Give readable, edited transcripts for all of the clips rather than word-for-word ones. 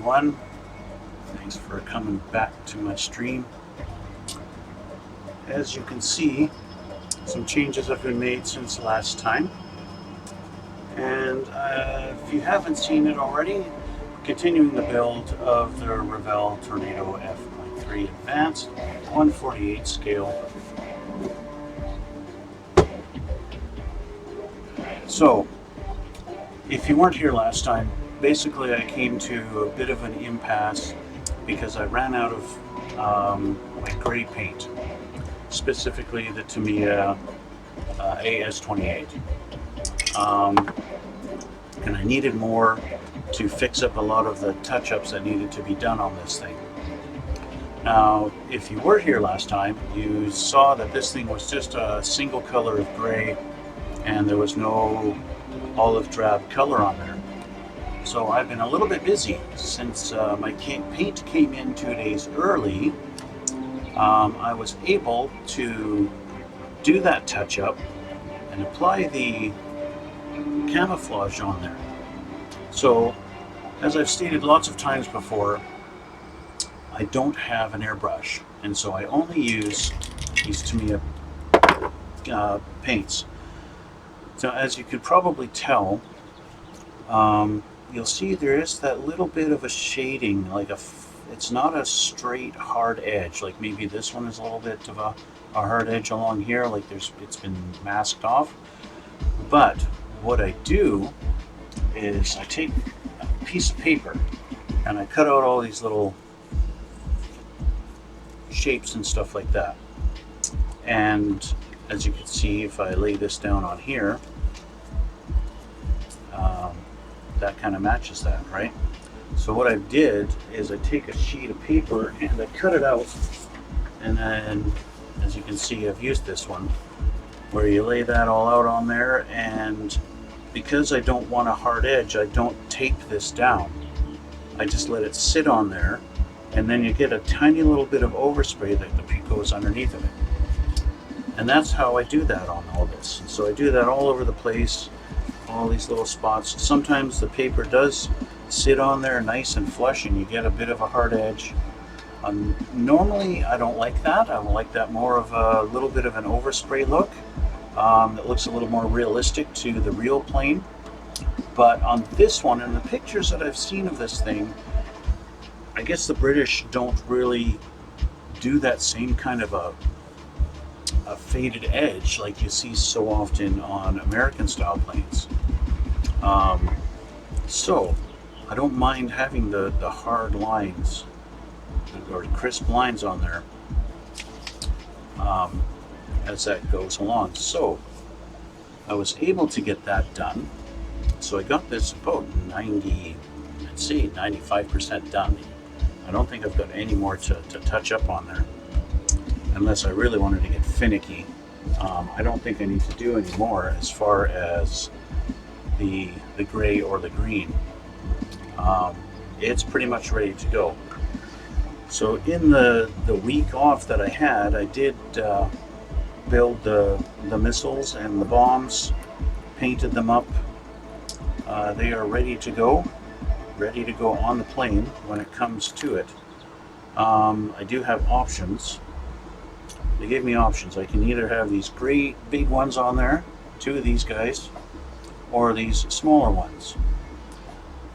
everyone. Thanks for coming back to my stream. As you can see, some changes have been made since last time. And if you haven't seen it already, continuing the build of the Revell Tornado F.3 Advanced 148 scale. So, if you weren't here last time, basically I came to a bit of an impasse because I ran out of my gray paint, specifically the Tamiya AS28. And I needed more to fix up a lot of the touch-ups that needed to be done on this thing. Now, if you were here last time, you saw that this thing was just a single color of gray and there was no olive drab color on there. So I've been a little bit busy since my paint came in 2 days early. I was able to do that touch-up and apply the camouflage on there. So, as I've stated lots of times before, I don't have an airbrush, and so I only use these Tamiya paints. So as you could probably tell, you'll see there is that little bit of a shading, like it's not a straight hard edge, like maybe this one is a little bit of a hard edge along here, like it's been masked off. But what I do is I take a piece of paper and I cut out all these little shapes and stuff like that. And as you can see, if I lay this down on here, that kind of matches that, right? So what I did is I take a sheet of paper and I cut it out, and then as you can see, I've used this one where you lay that all out on there, and because I don't want a hard edge, I don't tape this down. I just let it sit on there, and then you get a tiny little bit of overspray that goes underneath of it. And that's how I do that on all this. And so I do that all over the place, all these little spots. Sometimes the paper does sit on there nice and flush and you get a bit of a hard edge. Normally I don't like that. I like that more of a little bit of an overspray look. That looks a little more realistic to the real plane. But on this one, and the pictures that I've seen of this thing, I guess the British don't really do that same kind of a faded edge like you see so often on American style planes. So I don't mind having the hard lines or crisp lines on there as that goes along. So I was able to get that done. So I got this about 95% done. I don't think I've got any more to touch up on there, unless I really wanted to get finicky. I don't think I need to do any more as far as the gray or the green. It's pretty much ready to go. So in the week off that I had, I did build the missiles and the bombs, painted them up. They are ready to go on the plane when it comes to it. I do have options. They gave me options. I can either have these great big ones on there, 2 of these guys, or these smaller ones.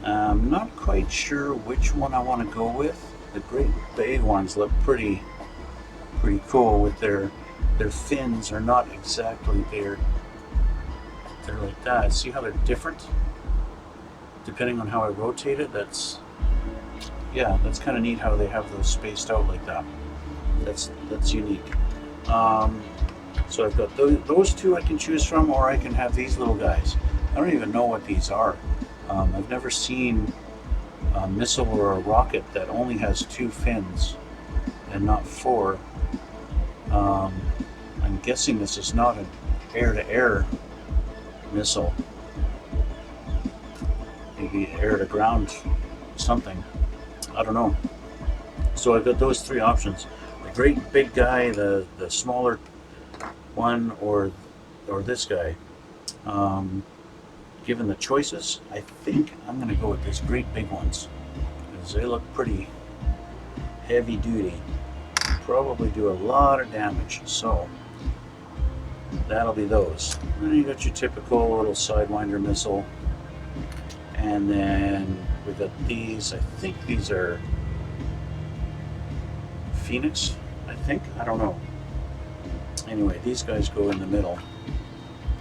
I'm not quite sure which one I want to go with. The great big ones look pretty cool with their fins are not exactly there. They're like that. See how they're different? Depending on how I rotate it, that's kind of neat how they have those spaced out like that. That's unique. So I've got those 2 I can choose from, or I can have these little guys. I don't even know what these are. I've never seen a missile or a rocket that only has 2 fins and not 4. I'm guessing this is not an air-to-air missile. Maybe air-to-ground something. I don't know. So I've got those 3 options. The great big guy, the smaller one, or this guy. Given the choices, I think I'm going to go with these great big ones. because they look pretty heavy duty. Probably do a lot of damage. So that'll be those. And then you got your typical little Sidewinder missile. And then we got these. I think these are Phoenix, I think. I don't know. Anyway, these guys go in the middle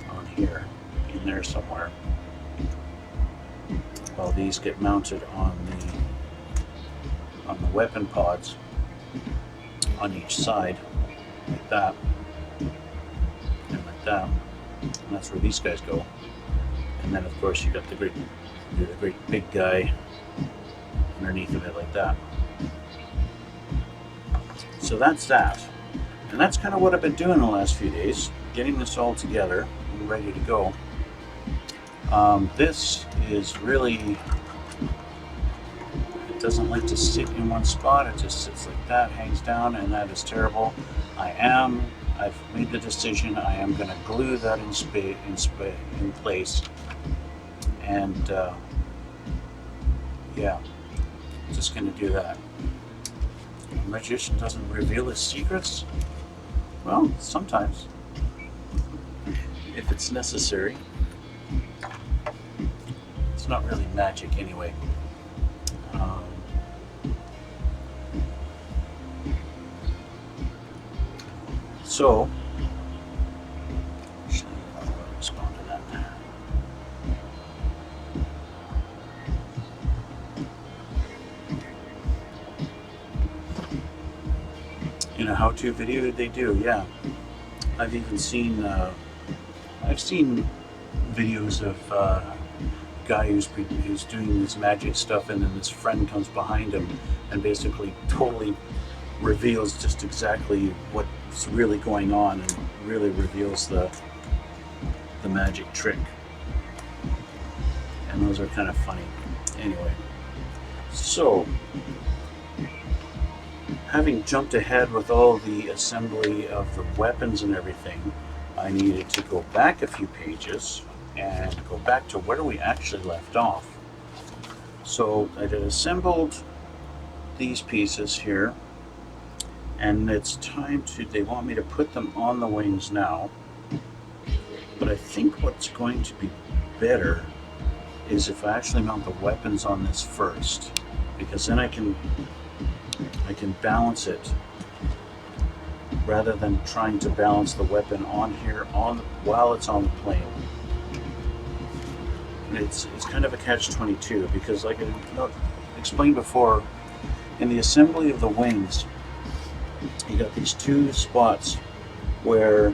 on here, in there somewhere. While these get mounted on the weapon pods on each side, like that, and like that. And that's where these guys go. And then of course you got the great big guy underneath of it like that. So that's that. And that's kind of what I've been doing the last few days, getting this all together and ready to go. This is really, it doesn't like to sit in one spot, it just sits like that, hangs down, and that is terrible. I've made the decision, I am going to glue that in place, and yeah, just going to do that. The magician doesn't reveal his secrets? Well, sometimes, if it's necessary. It's not really magic anyway. So, actually, I'll respond to that. In a how-to video they do, yeah. I've even seen, videos of a guy who's doing this magic stuff, and then his friend comes behind him and basically totally reveals just exactly what's really going on, and really reveals the magic trick. And those are kind of funny. Anyway, so having jumped ahead with all the assembly of the weapons and everything, I needed to go back a few pages and go back to where we actually left off. So I had assembled these pieces here, and it's time to, they want me to put them on the wings now. But I think what's going to be better is if I actually mount the weapons on this first, because then I can balance it rather than trying to balance the weapon on here while it's on the plane. It's kind of a catch-22, because like I explained before, in the assembly of the wings, you got these two spots where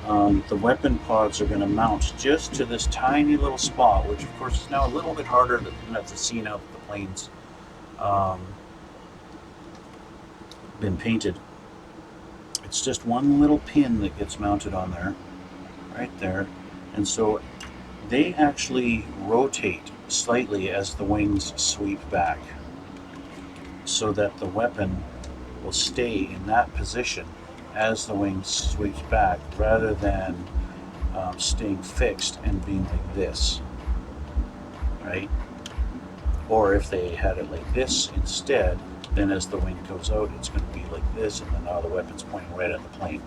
the weapon pods are going to mount just to this tiny little spot, which of course is now a little bit harder to see now that the plane's been painted. It's just one little pin that gets mounted on there, right there, and so they actually rotate slightly as the wings sweep back, so that the weapon will stay in that position as the wing sweeps back, rather than staying fixed and being like this, right? Or if they had it like this instead, then as the wing goes out, it's going to be like this, and then now the weapon's pointing right at the plane.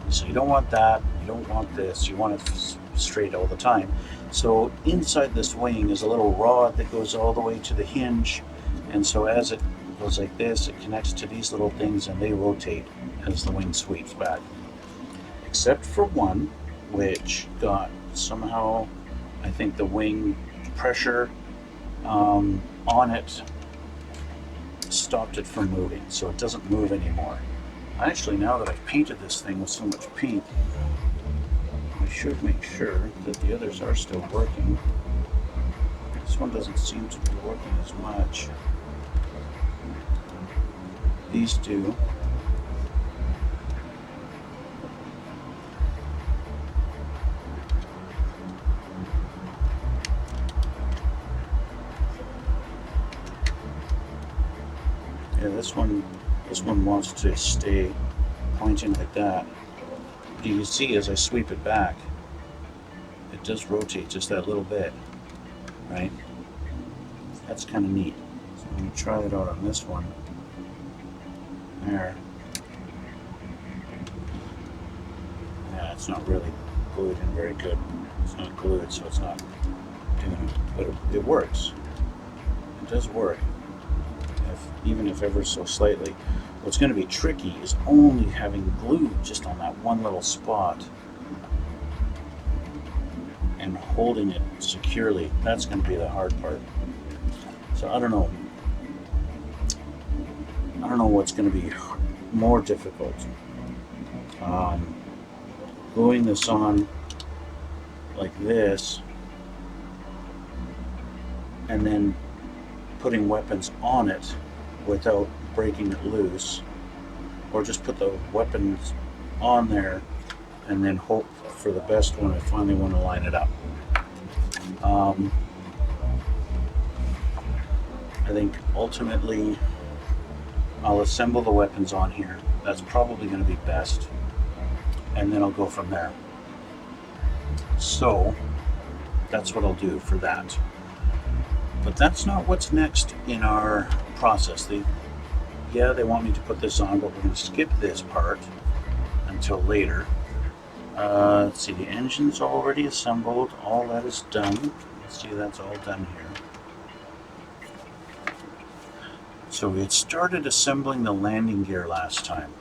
So you don't want that, you don't want this, you want it straight all the time. So inside this wing is a little rod that goes all the way to the hinge, and so as it goes like this, it connects to these little things, and they rotate as the wing sweeps back. Except for one, which got somehow, I think the wing pressure on it stopped it from moving, so it doesn't move anymore. Actually, now that I've painted this thing with so much paint, I should make sure that the others are still working. This one doesn't seem to be working as much. These do. Yeah, this one wants to stay pointing like that. You can see as I sweep it back, it does rotate just that little bit, right? That's kind of neat. Let me try it out on this one. There. Yeah, it's not really glued in very good. It's not glued, so it's not doing it. But it works. It does work, even if ever so slightly. What's going to be tricky is only having glue just on that one little spot and holding it securely. That's going to be the hard part. So I don't know. I don't know what's going to be more difficult. Gluing this on like this and then putting weapons on it without breaking it loose, or just put the weapons on there and then hope for the best when I finally want to line it up. I think ultimately I'll assemble the weapons on here. That's probably going to be best, and then I'll go from there. So that's what I'll do for that. But that's not what's next in our process. They want me to put this on, but we're going to skip this part until later. Let's see, the engine's already assembled. All that is done. Let's see, that's all done here. So we had started assembling the landing gear last time,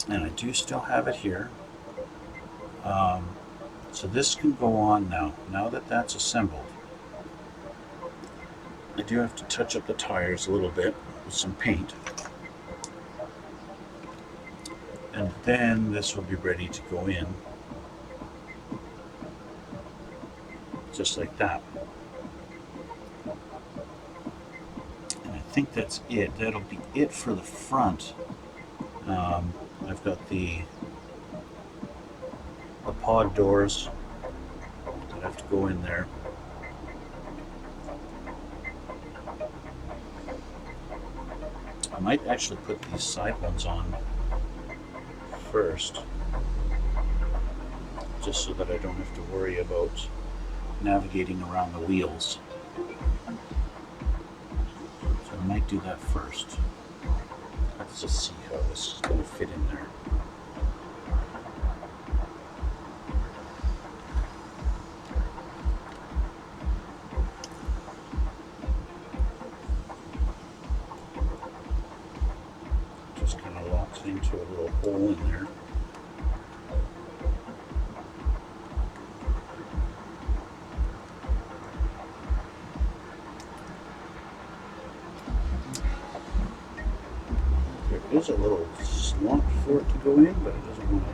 and I do still have it here. So this can go on now. Now that that's assembled, I do have to touch up the tires a little bit with some paint, and then this will be ready to go in, just like that. And I think that's it. That'll be it for the front. I've got the pod doors that have to go in there. I might actually put these side ones on first, just so that I don't have to worry about navigating around the wheels. So I might do that first. Let's just see how this is going to fit in there. Just kind of locks into a little hole in there. There is a little slot for it to go in, but it doesn't want to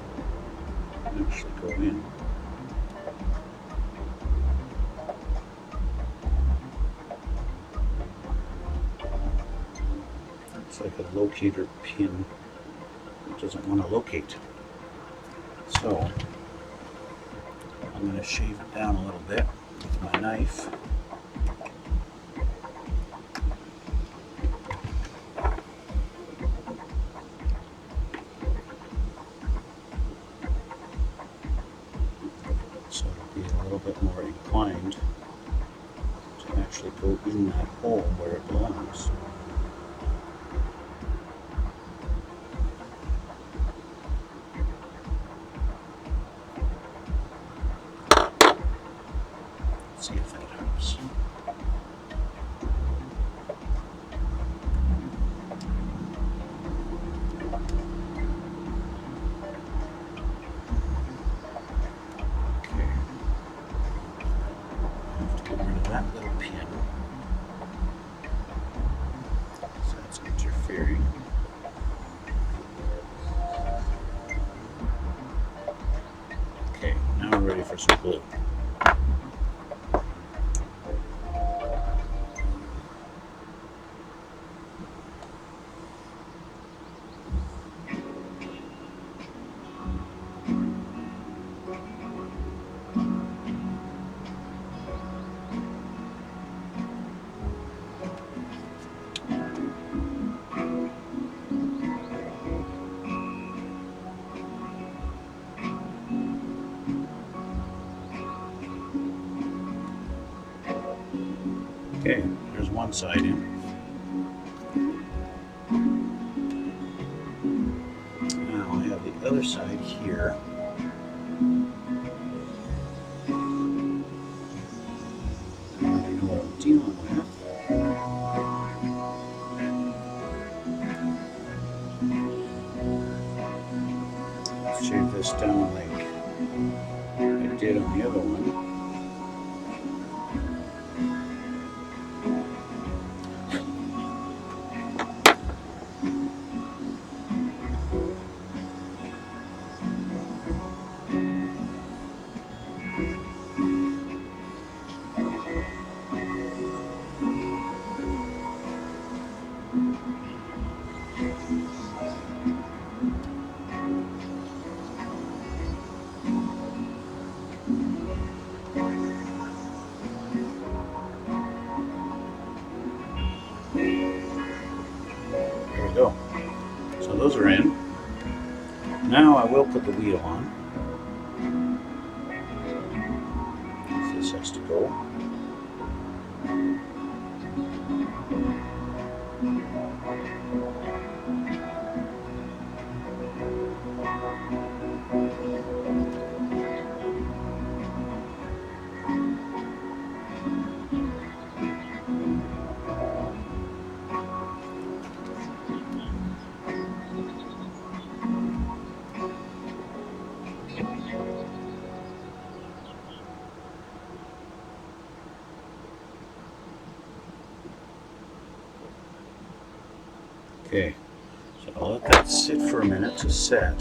actually go in. It's like a locator pin. It doesn't want to locate. So I'm going to shave it down a little bit with my knife. So it'll be a little bit more inclined to actually go in that hole where it belongs. See if that helps. Okay. I have to get rid of that little pin. So that's interfering. Okay, now we're ready for some glue. Okay, there's one side in. other side here. I already know what I'm dealing with. Let's shave this down like I did on the other one. There we go. So those are in. Now I will put the wheel on. This has to go. Okay, so I'll let that sit for a minute to set.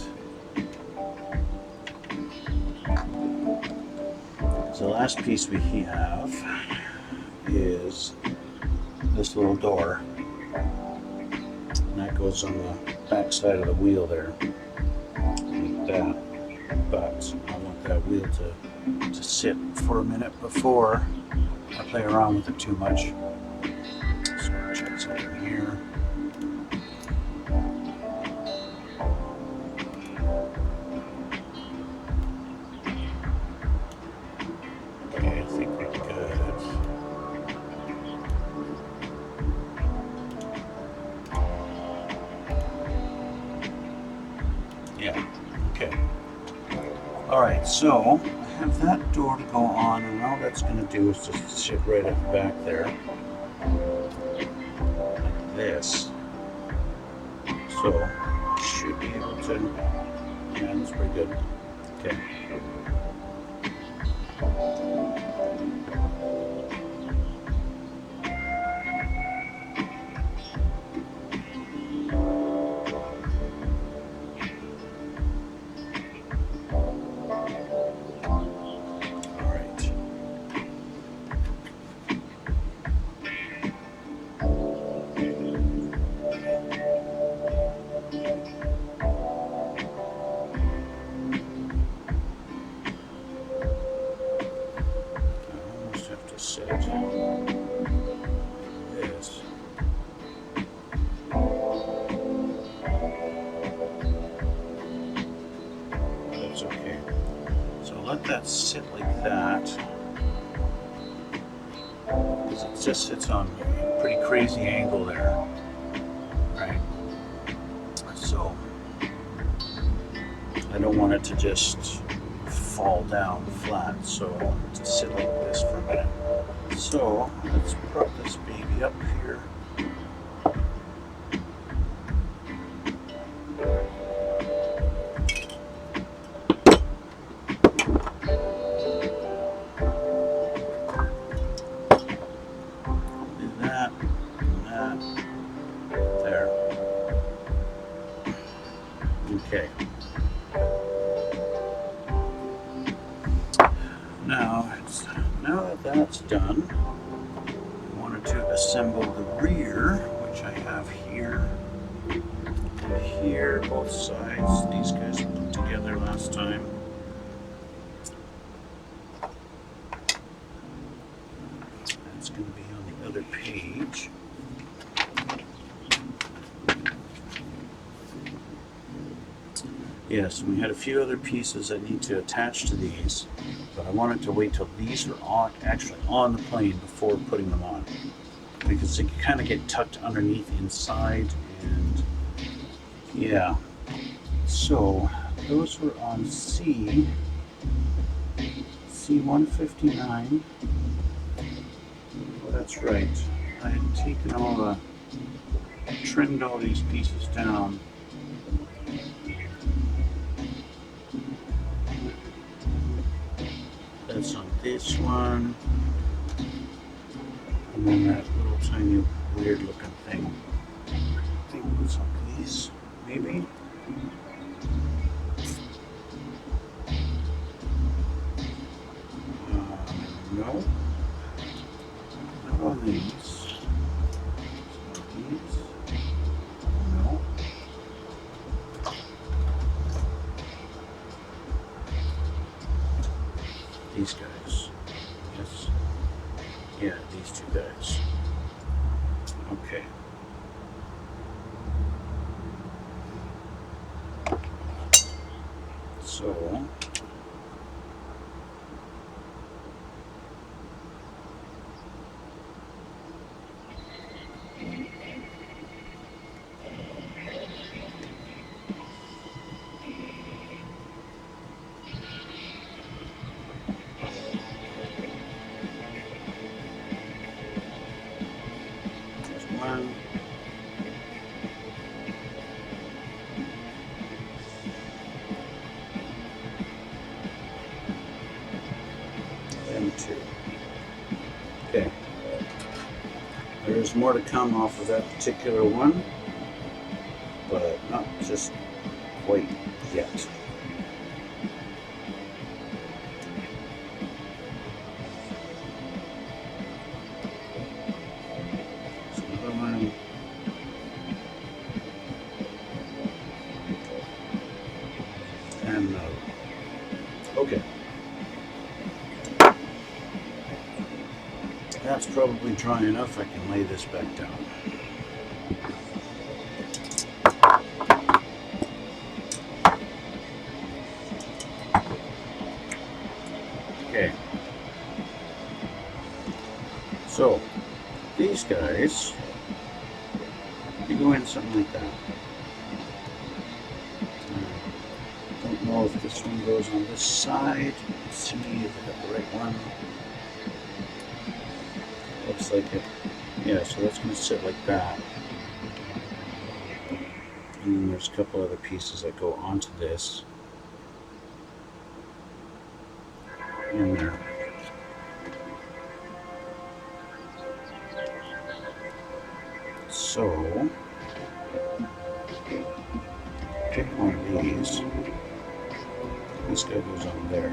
So the last piece we have is this little door, and that goes on the back side of the wheel there, like that. But I want that wheel to sit for a minute before I play around with it too much. So I'll check something here. Okay, I think we're good. Yeah, okay. Alright, so I have that door to go on, and all that's going to do is just sit right at the back there. Like this. So, I should be able to. Yeah, that's pretty good. Okay. This. That's okay. So let that sit like that, because it just sits on a pretty crazy angle there, right? So I don't want it to just fall down flat, so I want it to sit like this for a minute. So let's prop this baby up here. Do that, and that, there. Okay. Now that that's done, I wanted to assemble the rear, which I have here and here, both sides. These guys were put together last time. That's going to be on the other page. Yes, we had a few other pieces I need to attach to these, but I wanted to wait till these are actually on the plane before putting them on, because they kind of get tucked underneath inside, and yeah. So those were on C159. Oh, that's right. I had taken trimmed all these pieces down. That's on this one. And then that little tiny weird looking thing. I think it was on these, maybe? No. Not on these. These? No. These guys. Yes. Yeah, these two guys. Okay. So there's one. And two. Okay. There's more to come off of that particular one, but not just quite yet. So another one. And another one. Okay. That's probably dry enough. I can lay this back down. Okay. So, these guys, you go in something like that. Don't know if this one goes on this side. Let's see if I got the right one. Looks like it. Yeah, so that's going to sit like that. And then there's a couple other pieces that go onto this. In there. So, pick one of these. This guy goes on there.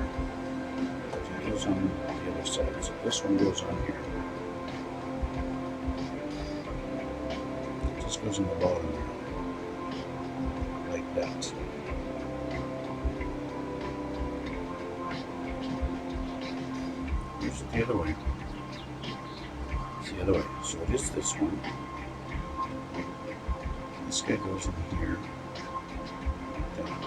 It goes on the other side. So this one goes on here. This goes on the bottom there. Like that. Here's the other way. It's the other way. So it is this one. This guy goes in here. Like that.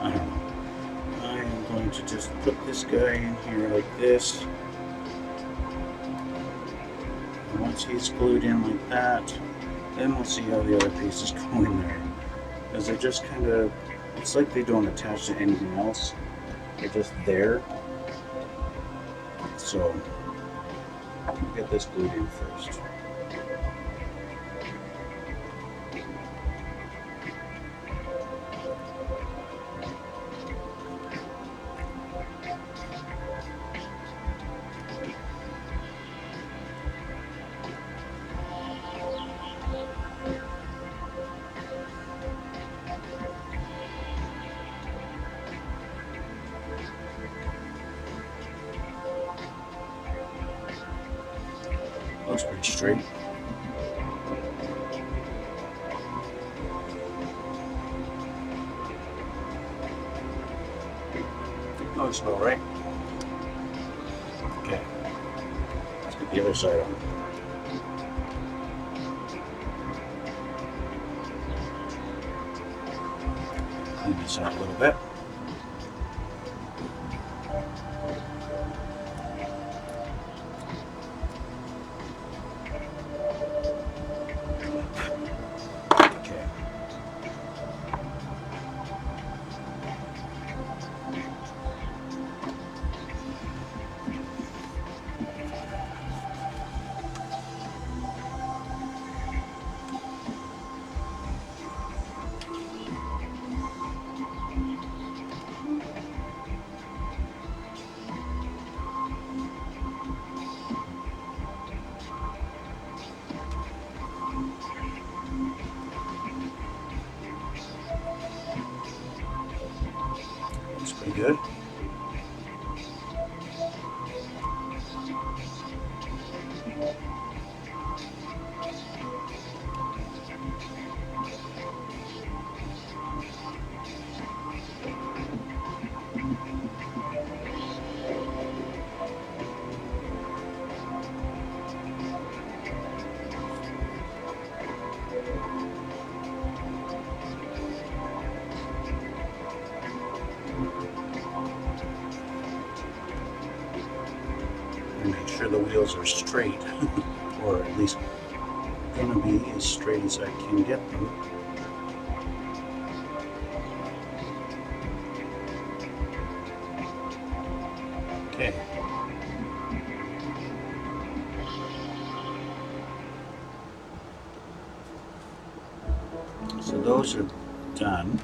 I don't know. I am going to just put this guy in here like this. And once he's glued in like that, then we'll see how the other pieces go in there. Because they're just kind of, it's like they don't attach to anything else. They're just there. So, I'll get this glued in first. Looks pretty straight. Looks about right. Okay. Let's get the other side on. this out a little bit. Okay. That's pretty good. And make sure the wheels are straight, or at least gonna be as straight as I can get them. Okay. So those are done.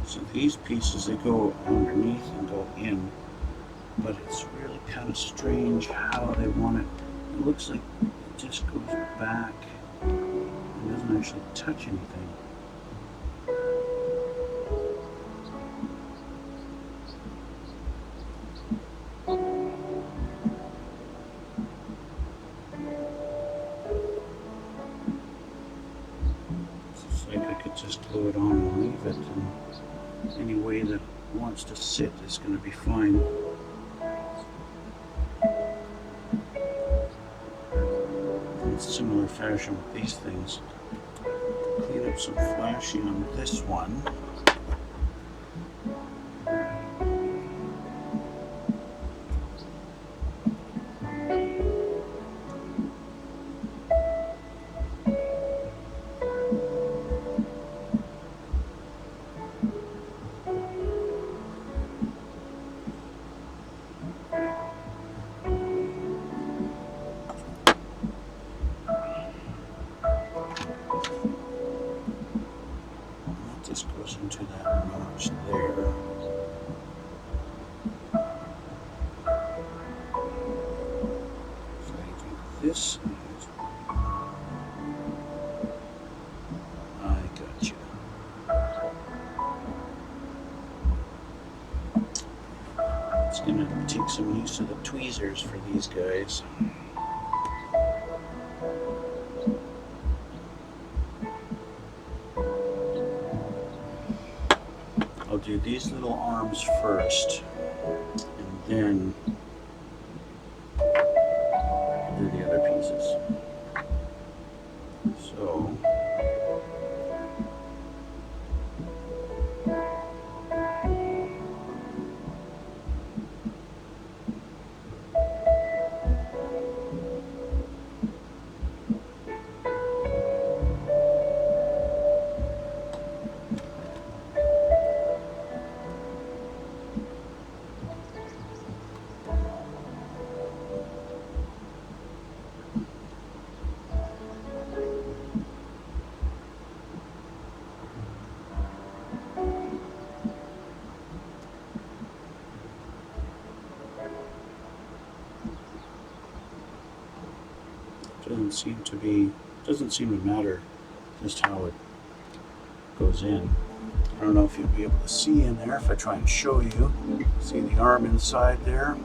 So these pieces, they go underneath and go in, but it's really kind of strange how they want it. It looks like it just goes back. It doesn't actually touch anything. It's like I could just glue it on and leave it, and any way that it wants to sit is going to be fine. In similar fashion with these things. Clean up some flashing on this one. This goes into that notch there. So I do this side. I got you. It's gonna take some use of the tweezers for these guys. I'll do these little arms first, and then do the other pieces. So, doesn't seem to matter just how it goes in. I don't know if you'll be able to see in there if I try and show you. See the arm inside there?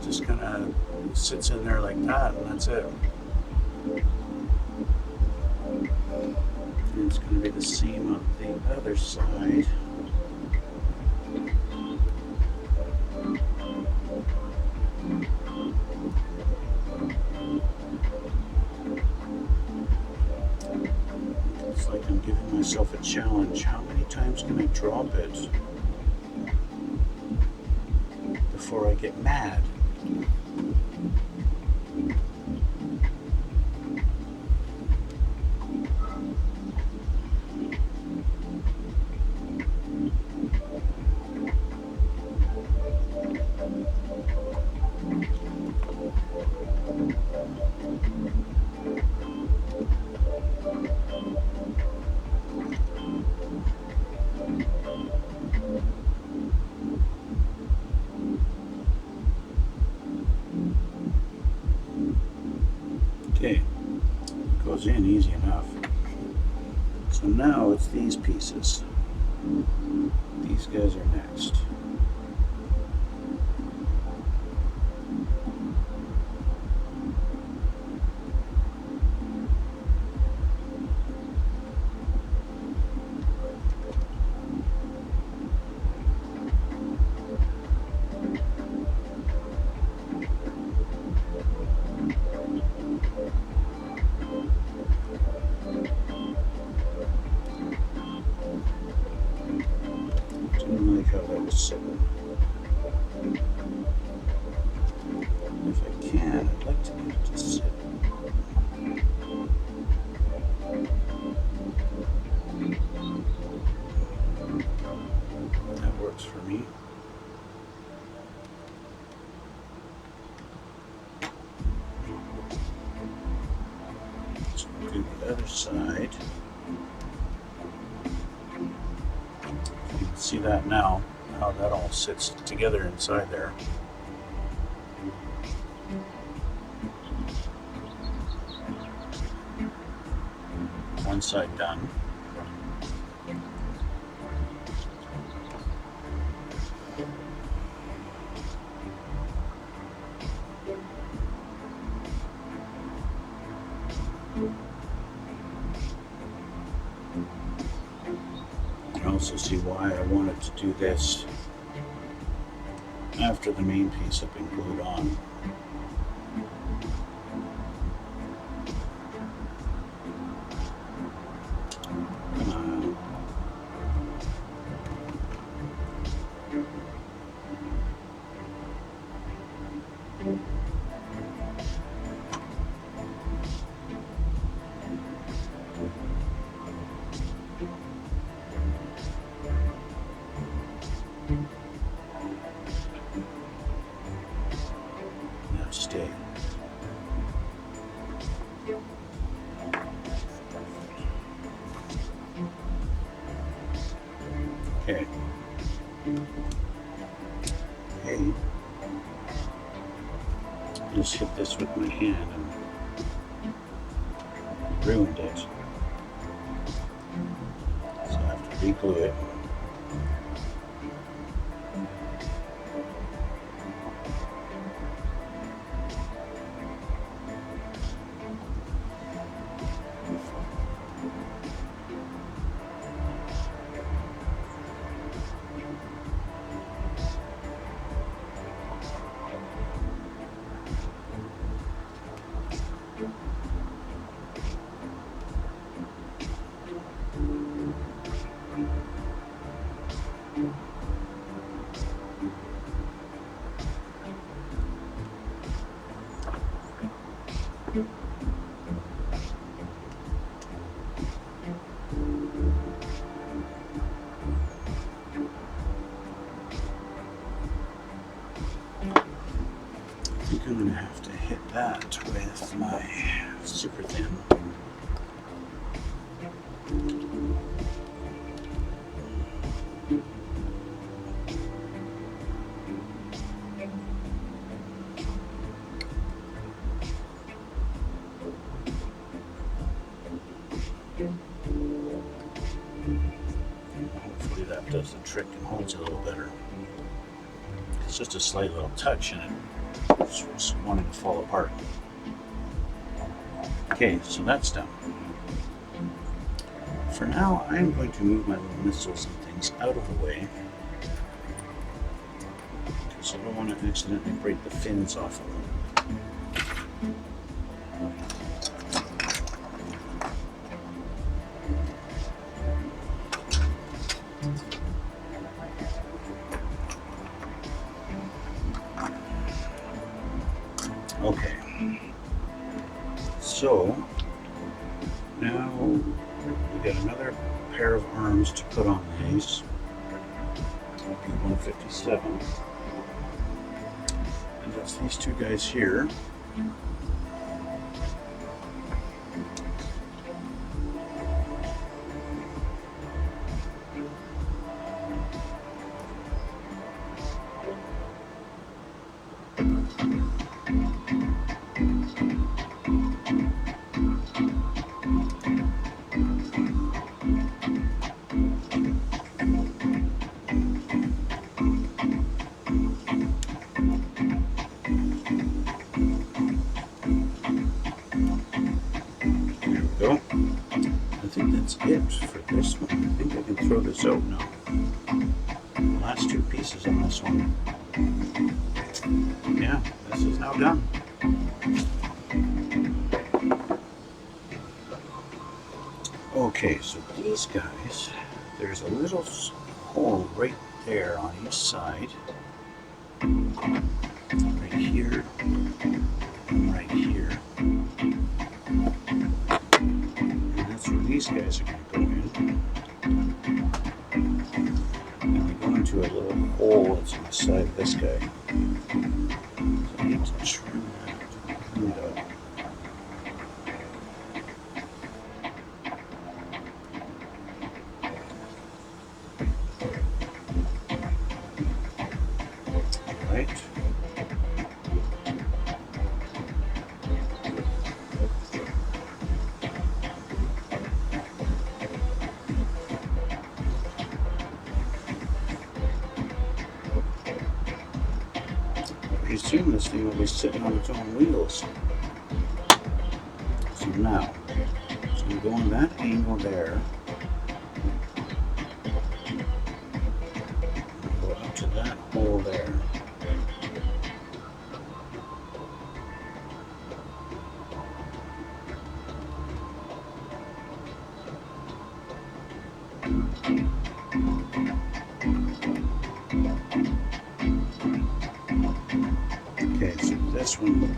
Just kind of sits in there like that, and that's it. And it's going to be the same on the other side. It's like I'm giving myself a challenge. How many times can I drop it before I get mad? Okay, goes in easy enough. So now it's these pieces. These guys are next. Didn't like how that was sitting. If I can, I'd like to get it to sit. That works for me. So we'll do the other side. You can see that now, how that all sits together inside there. One side done. You can also see why I wanted to do this after the main piece had been glued on. Come on. Now stay. Okay. Okay. Just hit this with my hand and ruined it. So I have to re-glue it. I think I'm going to have to hit that with my super thin. Hopefully that does the trick and holds it a little better. It's just a slight little touch and it's just wanting to fall apart. Okay, so that's done. For now, I'm going to move my little missiles and things out of the way because I don't want to accidentally break the fins off of them. So now we got another pair of arms to put on these. P157. And that's these two guys here. Go. I think that's it for this one. I think I can throw this out now. Last two pieces on this one. Yeah, this is now done. Okay, so these guys, there's a little hole right there on each side. Right here and right here. These guys are going to go in, and they go into a little hole that's on the side of this guy. So I need to trim that to clean it up. All right. I assume this thing will be sitting on its own wheels. So now, it's going to go on that angle there. Go up to that hole there. Okay, so this one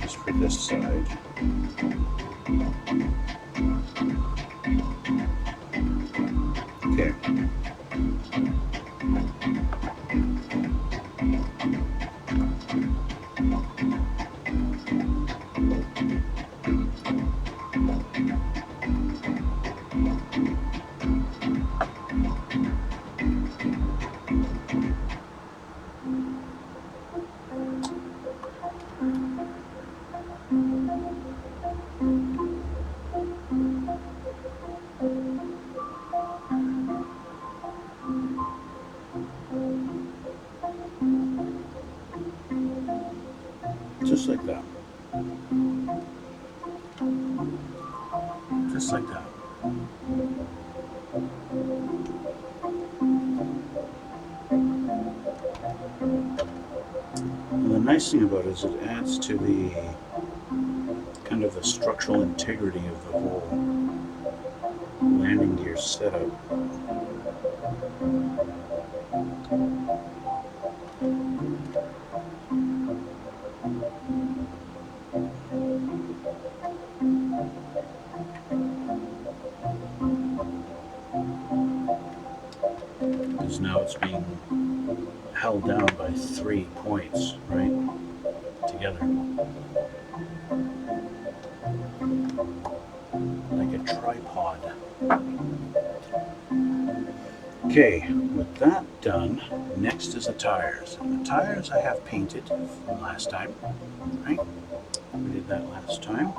is for this side. Okay. Just like that. Just like that. And the nice thing about it is it adds to the kind of the structural integrity of the whole landing gear setup. Because now it's being held down by 3 points, right? Together. Like a tripod. Okay, with that done, next is the tires. And the tires I have painted from last time, right? We did that last time.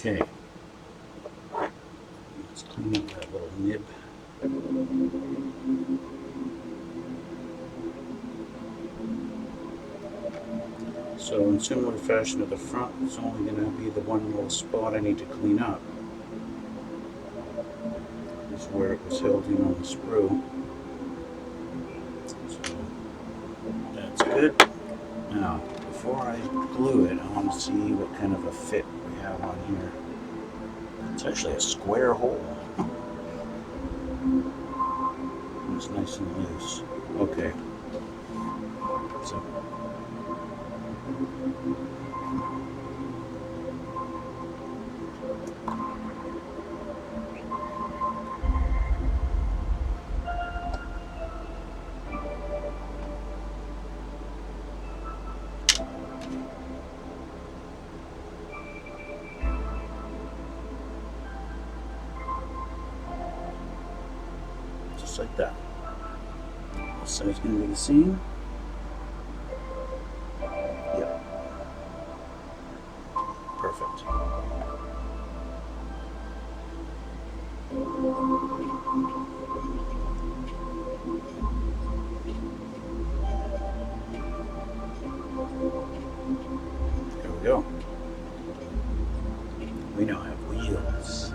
Okay, let's clean up that little nib. So in similar fashion to the front, it's only going to be the one little spot I need to clean up. This is where it was held in on the sprue. So that's good. Now, the before I glue it, I want to see what kind of a fit we have on here. It's actually a square hole. It's nice and loose. Okay. So. Just like that. This side's going to be the same. Yep. Perfect. There we go. We now have wheels.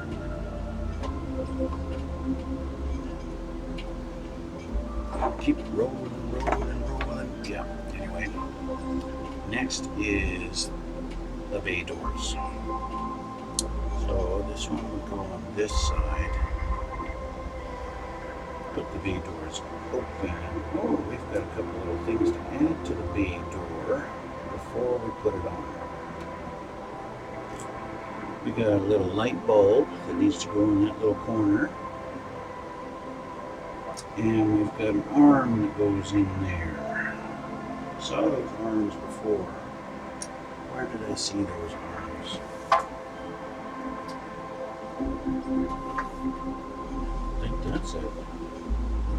Keep rolling. Yeah, anyway. Next is the bay doors. So this one will go on this side. Put the bay doors open. Oh, we've got a couple little things to add to the bay door before we put it on. We got a little light bulb that needs to go in that little corner. And we've got an arm that goes in there. Saw those arms before. Where did I see those arms? I think that's it.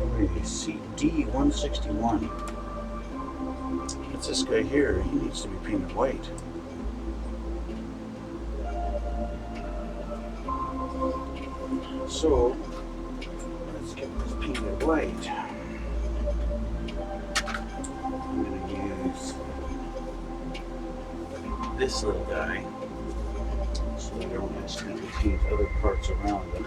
Okay, CD161. That's this guy here. He needs to be painted white. So, let's get this painted white. I'm going to use this little guy so I don't accidentally paint other parts around them.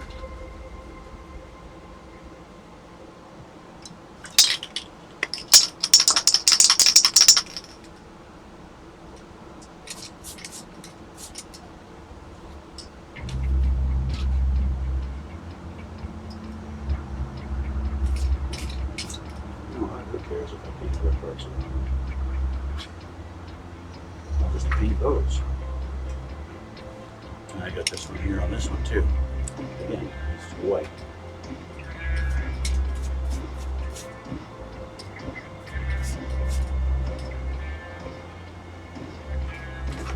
Who cares if I paint other parts around them? I'll just paint those. And I got this one here on this one too. Again, it's white.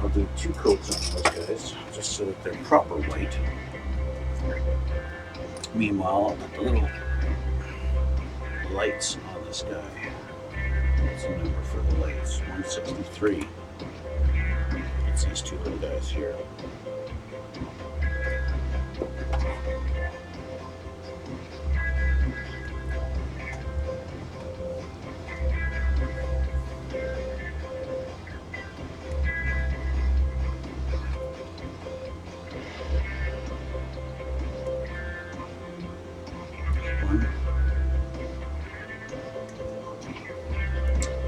I'll do 2 coats on those guys, just so that they're proper white. Meanwhile, I'll put the little lights on this guy. What's the number for the lights? 163. It's these 2 little guys here.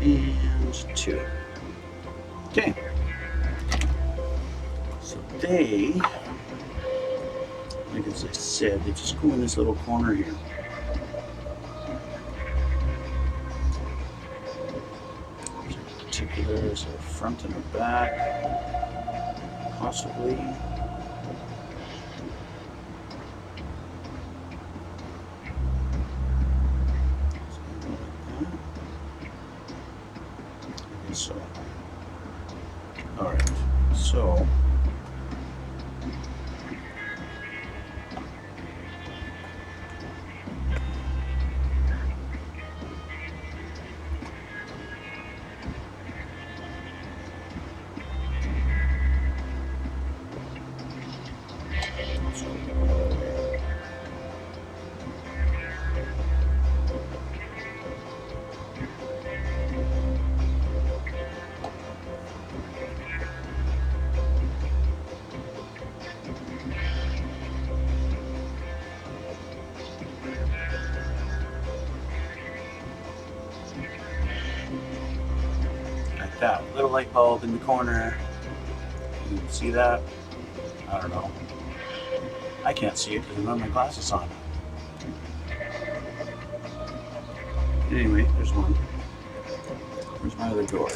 And 2. Okay. So they, like as I said, they just go in this little corner here. Particulars are front and the back, possibly. So, all right, so that little light bulb in the corner. You can see that? I don't know. I can't see it because I don't have my glasses on. Anyway, there's one. Where's my other door?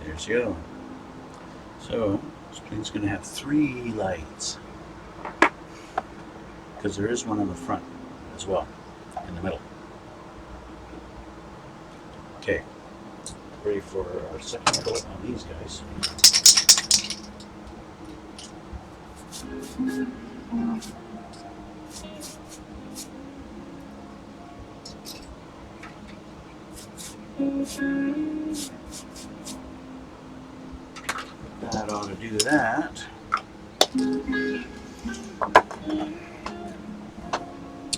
There's the other one. So this plane's going to have 3 lights, because there is one on the front as well, in the middle. Okay, ready for our second coat on these guys. That ought to do that.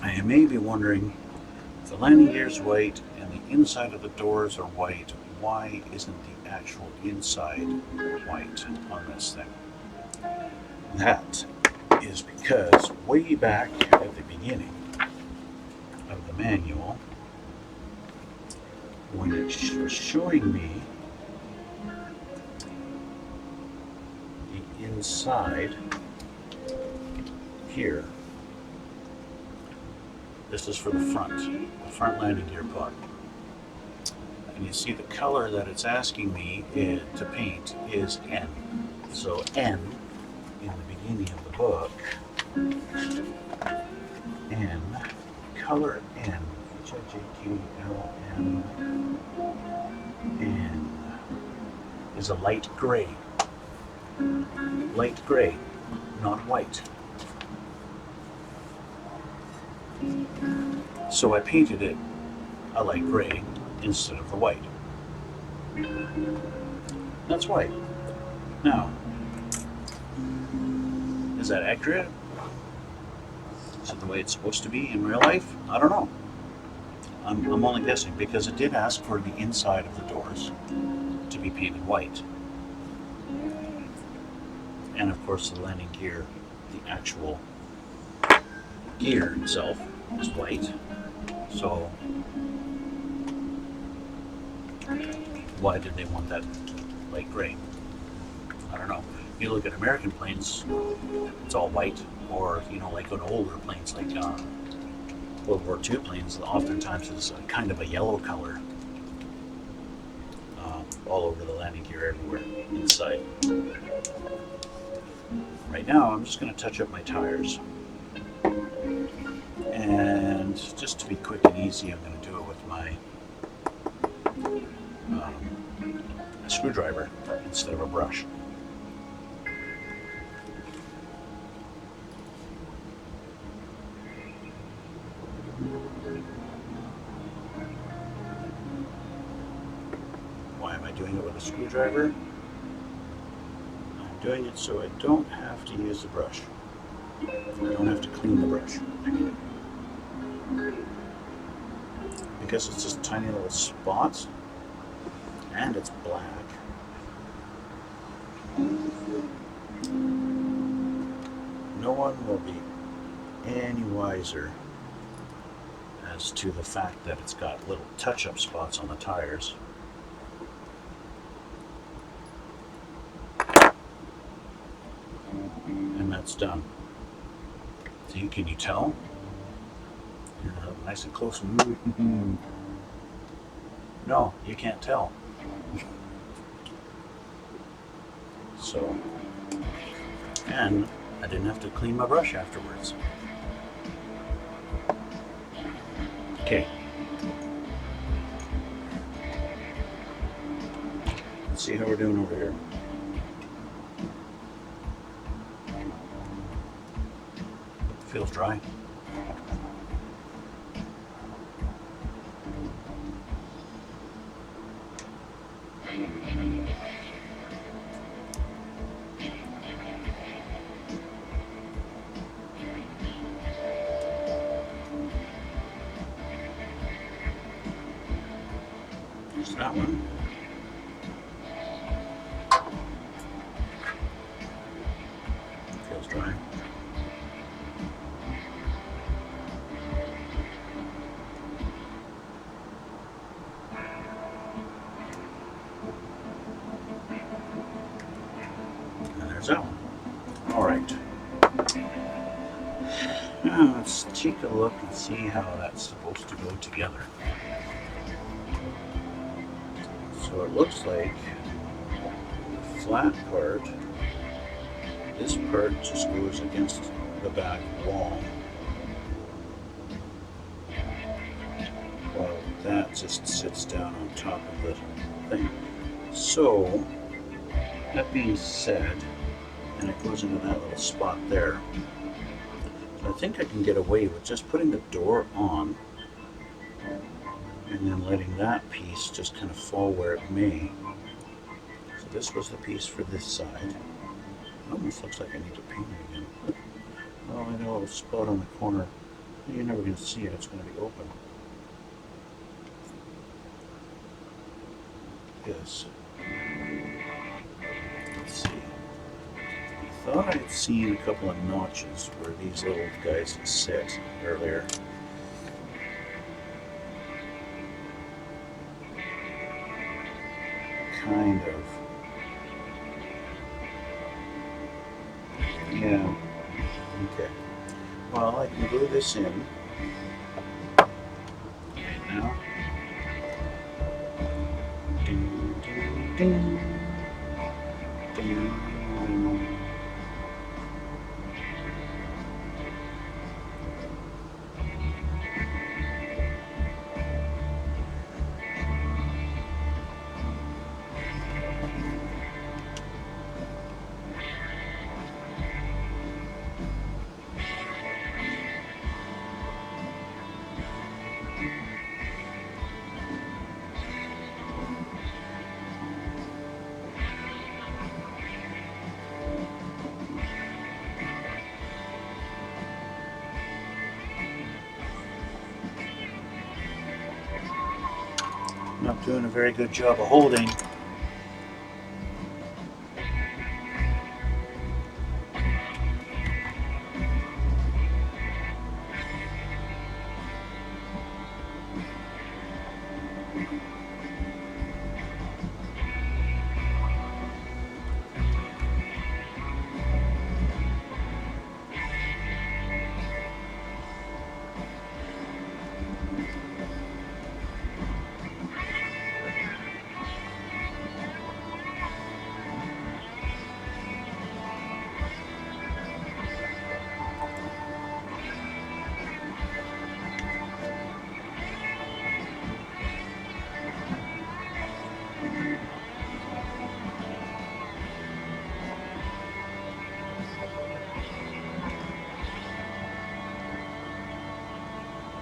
I may be wondering, if the landing gear is white and the inside of the doors are white, why isn't the actual inside white on this thing? That is because way back at the beginning of the manual, when it was showing me the inside here, this is for the front landing gear pod. And you see the color that it's asking me to paint is N. So N, in the beginning of the book, N, color N, H-I-J-K-L-M, N, is a light gray. Light gray, not white. So I painted it a light gray instead of the white. That's white. Now, is that accurate? Is it the way it's supposed to be in real life? I don't know. I'm only guessing, because it did ask for the inside of the doors to be painted white. And of course the landing gear, the actual gear itself, is white. So why did they want that light gray? I don't know. If you look at American planes, it's all white, or like on older planes, like World War II planes, oftentimes it's a kind of a yellow color all over the landing gear, everywhere inside. Right now, I'm just going to touch up my tires, and just to be quick and easy, I'm going to do it with my a screwdriver instead of a brush. Why am I doing it with a screwdriver? I'm doing it so I don't have to use the brush. I don't have to clean the brush. Because it's just tiny little spots, and it's black. No one will be any wiser as to the fact that it's got little touch-up spots on the tires. And that's done. See, can you tell? Nice and close. No, you can't tell. So, and I didn't have to clean my brush afterwards. Okay. Let's see how we're doing over here. Feels dry. There's that one. Feels dry. And there's that one. All right. Now let's take a look and see how that's supposed to go together. So it looks like the flat part, this part just goes against the back wall, while that just sits down on top of the thing. So, that being said, and it goes into that little spot there, so I think I can get away with just putting the door on and then letting that piece just kind of fall where it may. So this was the piece for this side. It almost looks like I need to paint it again. Oh, I know a little spot on the corner. You're never going to see it, it's going to be open. Yes. Let's see. I thought I'd seen a couple of notches where these little guys sit earlier. Kind of. Yeah. Okay. Well, I can glue this in. Right now. Ding, ding, ding. Ding. Not doing a very good job of holding.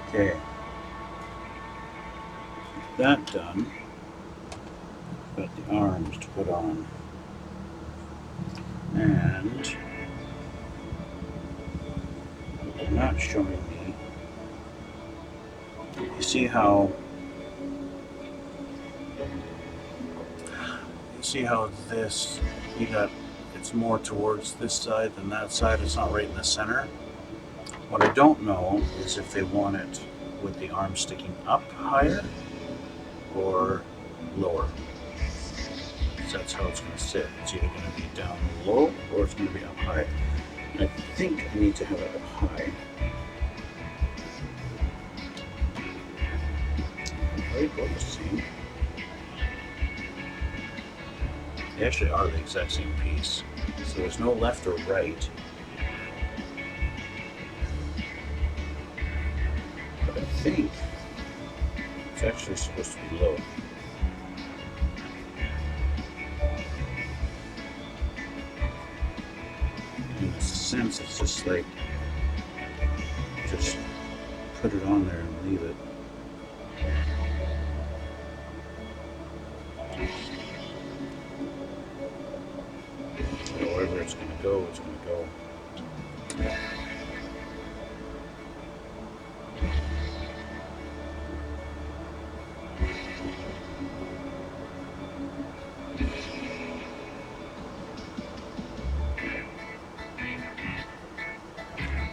Okay. That done. Got the arms to put on. And what they're not showing me, you see how this, it's more towards this side than that side. It's not right in the center. What I don't know is if they want it with the arm sticking up higher or lower. So that's how it's going to sit. It's either going to be down low or it's going to be up high. And I think I need to have it up high. Right, both the same. They actually are the exact same piece. So there's no left or right. But I think it's actually supposed to be low. In a sense, it's just like, just put it on there and leave it. it's going to go, it's going to go.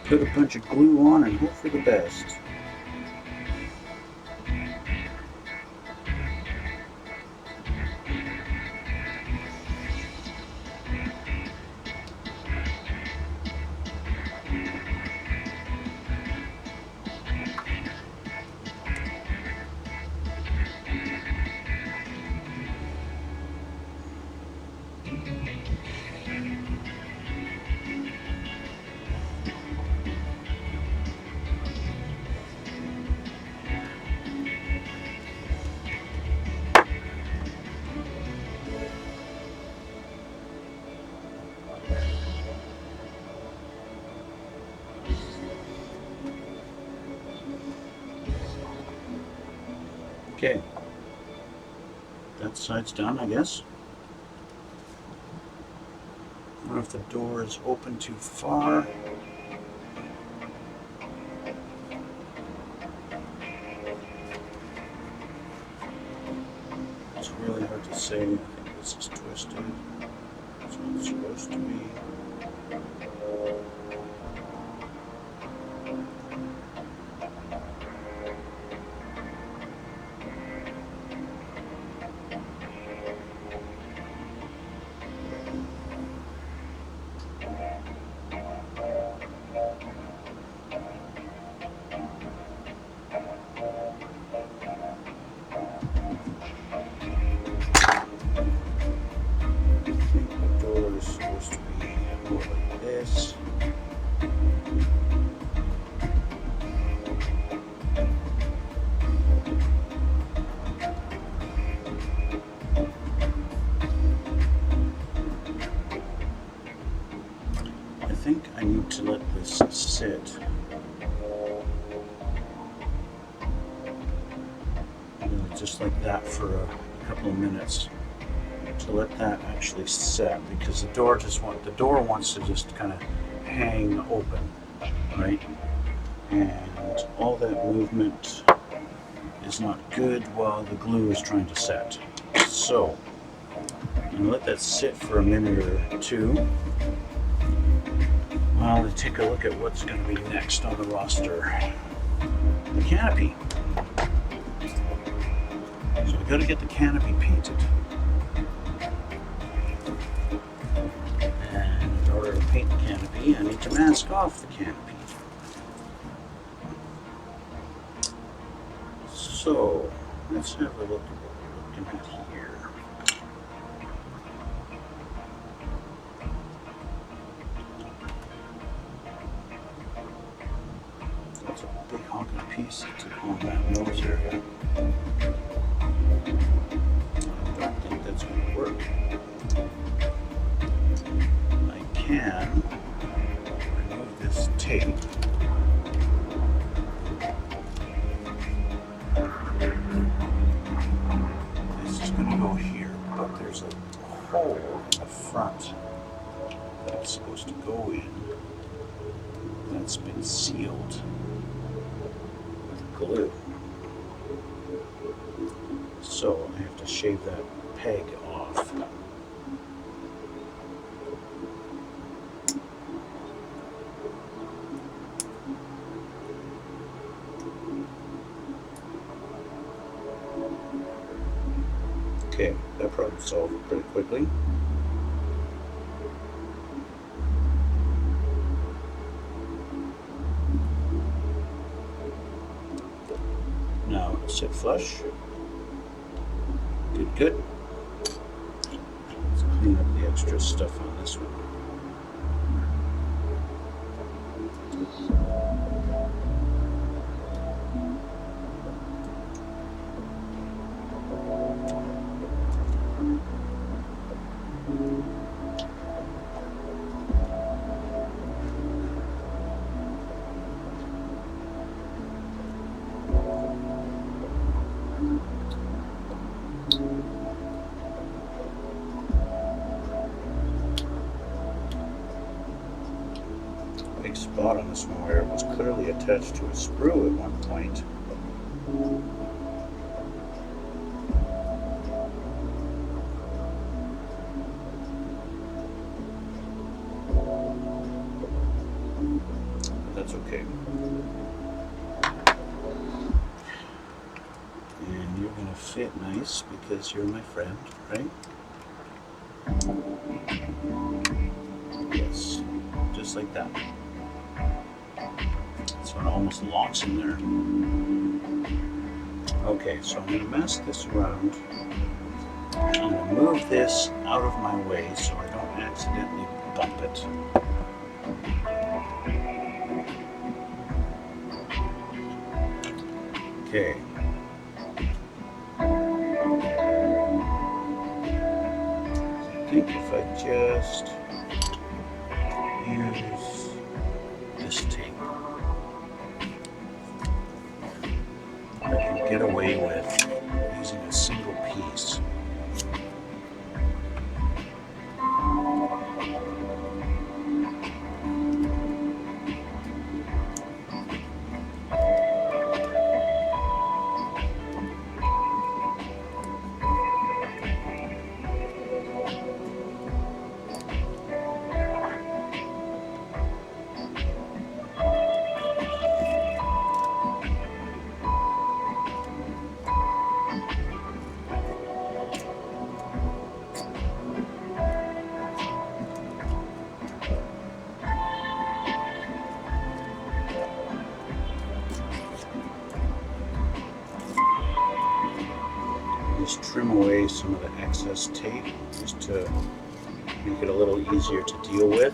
Put a bunch of glue on and hope for the best. Okay, that side's done, I guess. I don't know if the door is open too far. It's really hard to say. I think this is twisted. It's not supposed to be. Supposed to be more like this. I think I need to let this sit. Just like that for a couple of minutes. To let that actually set, because the door wants to just kind of hang open, right? And all that movement is not good while the glue is trying to set. So I'm gonna let that sit for a minute or two while we take a look at what's going to be next on the roster. The canopy. So we got to get the canopy painted. And in order to paint the canopy, I need to mask off the canopy. So let's have a look at what we're looking at here. That's a big honking piece on that nose area. I don't think that's going to work. I can remove this tape. This is going to go here, but there's a hole in the front that it's supposed to go in that's been sealed with glue. So I have to shave that peg off. Okay, that problem solved pretty quickly. Now sit flush. Good, good. Let's clean up the extra stuff on this one. spot on this one where it was clearly attached to a sprue at one point. That's okay. And you're going to fit nice because you're my friend, right? Yes, just like that. So it almost locks in there. Okay, so I'm going to mess this around. I'm going to move this out of my way so I don't accidentally bump it. Okay. I think if I just use this tape, I can get away with using a single piece. Just trim away some of the excess tape just to make it a little easier to deal with.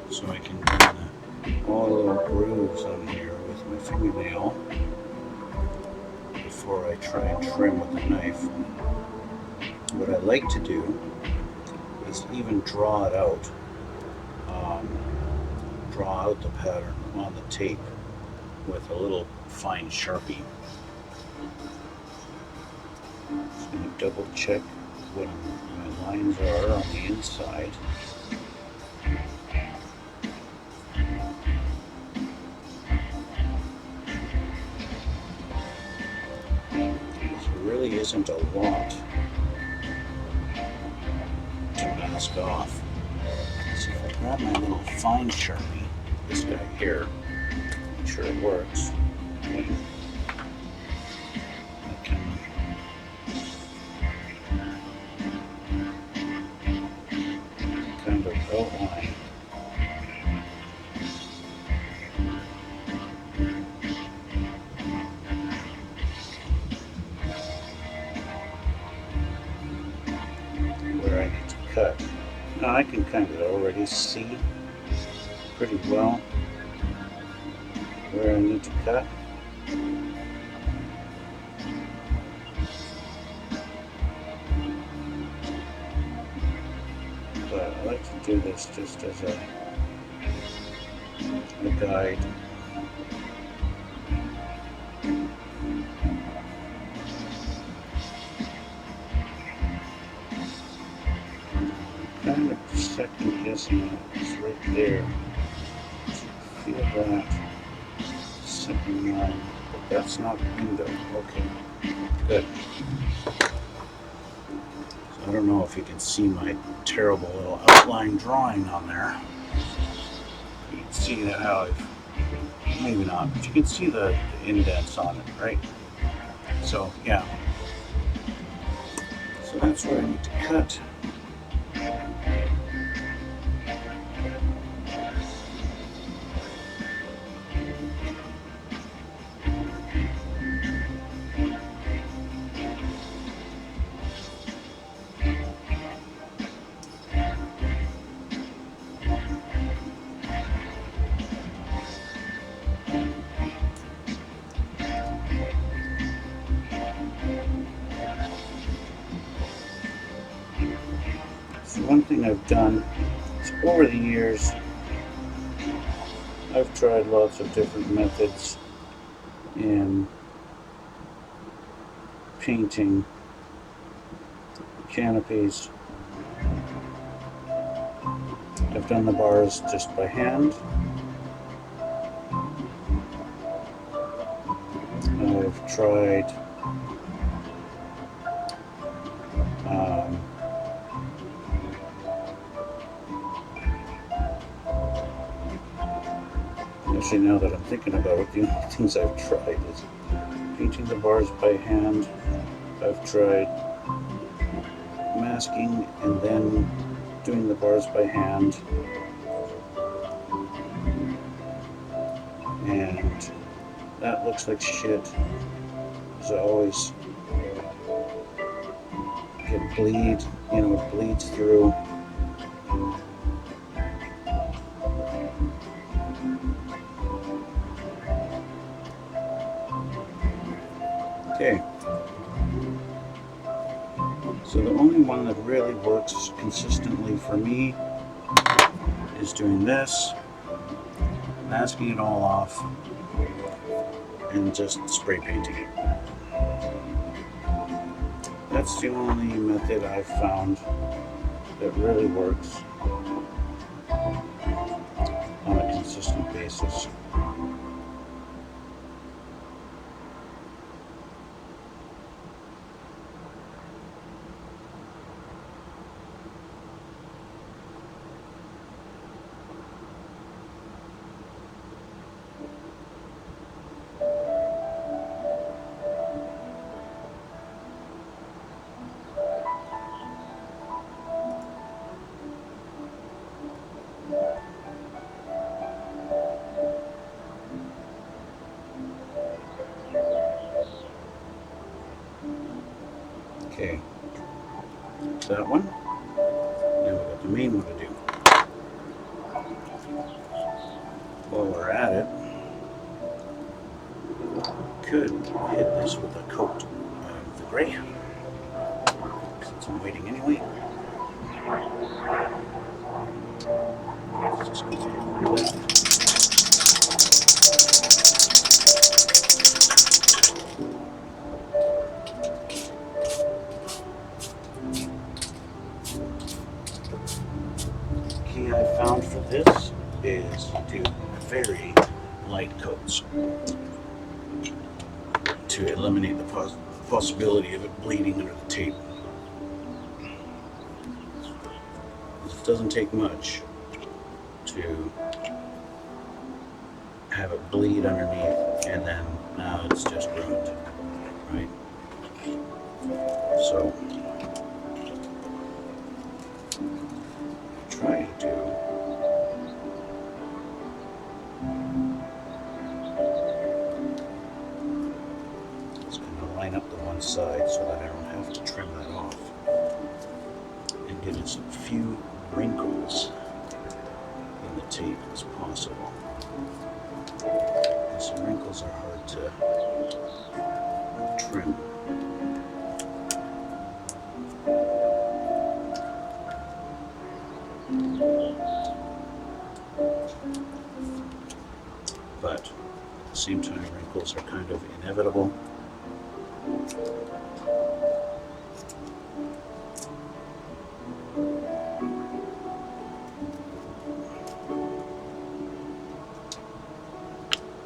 So I can do all the little grooves on here with my fingernail before I try and trim with the knife. What I like to do is even draw it out. Draw out the pattern on the tape with a little fine Sharpie. Just going to double check what my lines are on the inside. There really isn't a lot to mask off. So if I grab my little fine Sharpie, this guy here, make sure it works. Okay. I can kind of outline where I need to cut. Now I can kind of already see pretty well where I need to cut. But I like to do this just as a guide. Kind of second guessing it. It's right there. Feel that second line, but that's not window. Okay, good. So I don't know if you can see my terrible little outline drawing on there. You can see that how I've, maybe not, but you can see the indents on it, right? So yeah. So that's where I need to cut. One thing I've done is over the years, I've tried lots of different methods in painting canopies. I've done the bars just by hand. I've tried actually, now that I'm thinking about it, the only things I've tried is painting the bars by hand. I've tried masking and then doing the bars by hand, and that looks like shit, because I always get bleed, it bleeds through. Okay, so the only one that really works consistently for me is doing this, masking it all off, and just spray painting it. That's the only method I've found that really works on a consistent basis. Okay, that one. Now we've got the main one to do. While we're at it, could hit this with a coat of the gray, since I'm waiting anyway. Let's just go ahead and do that. Key I found for this is do very light coats to eliminate the possibility of it bleeding under the tape. It doesn't take much to have it bleed underneath, and then now it's just ruined, right? So try to just kind of line up the one side so that I don't have to trim that off, and get as few wrinkles in the tape as possible. And some wrinkles are hard to trim. But at the same time, wrinkles are kind of inevitable.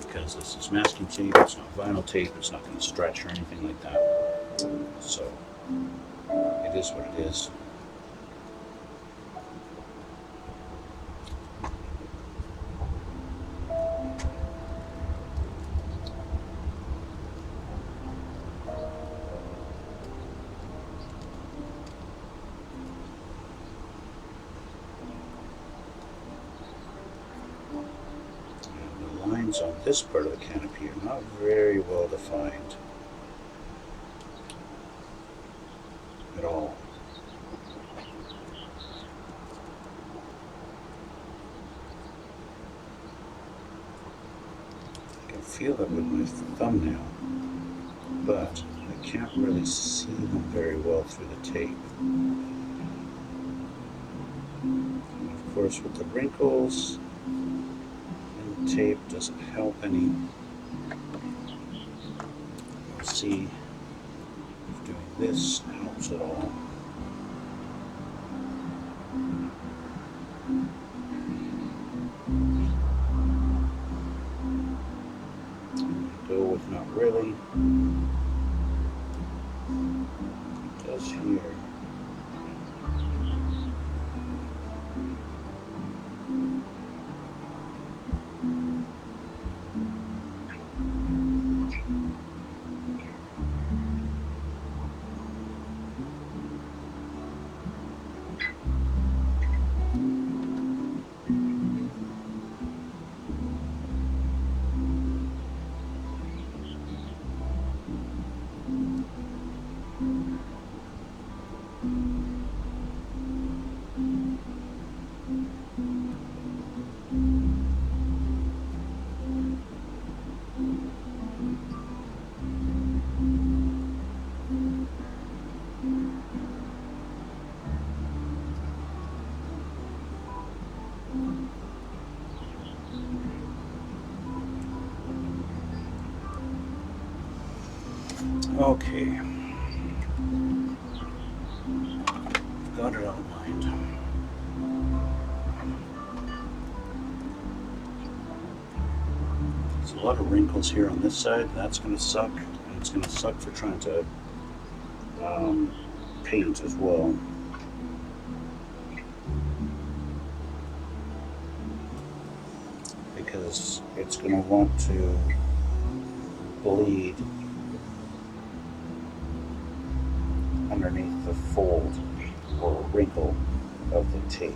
Because this is masking tape, it's not vinyl tape, it's not going to stretch or anything like that. So it is what it is. On this part of the canopy are not very well defined at all. I can feel it with my thumbnail, but I can't really see them very well through the tape. And of course, with the wrinkles, tape doesn't help any. You'll see doing this helps at all. Go with not really. It does here. Okay, got it outlined. There's a lot of wrinkles here on this side. That's going to suck, and it's going to suck for trying to paint as well. Because it's going to want to bleed underneath the fold or wrinkle of the tape.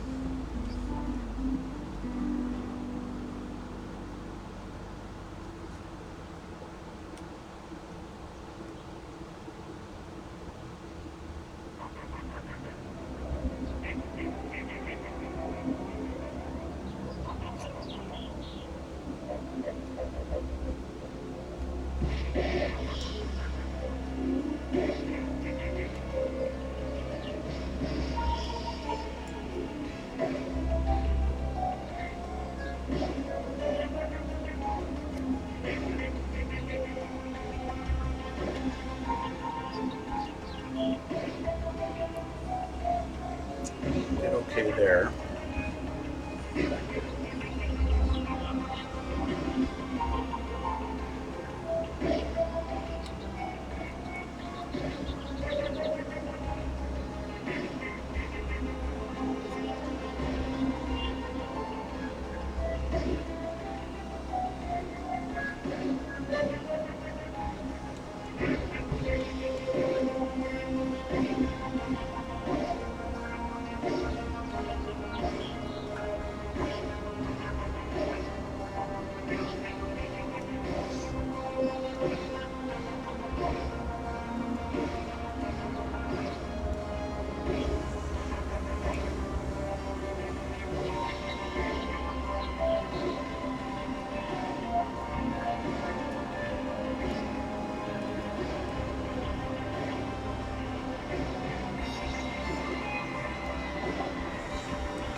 Did okay there.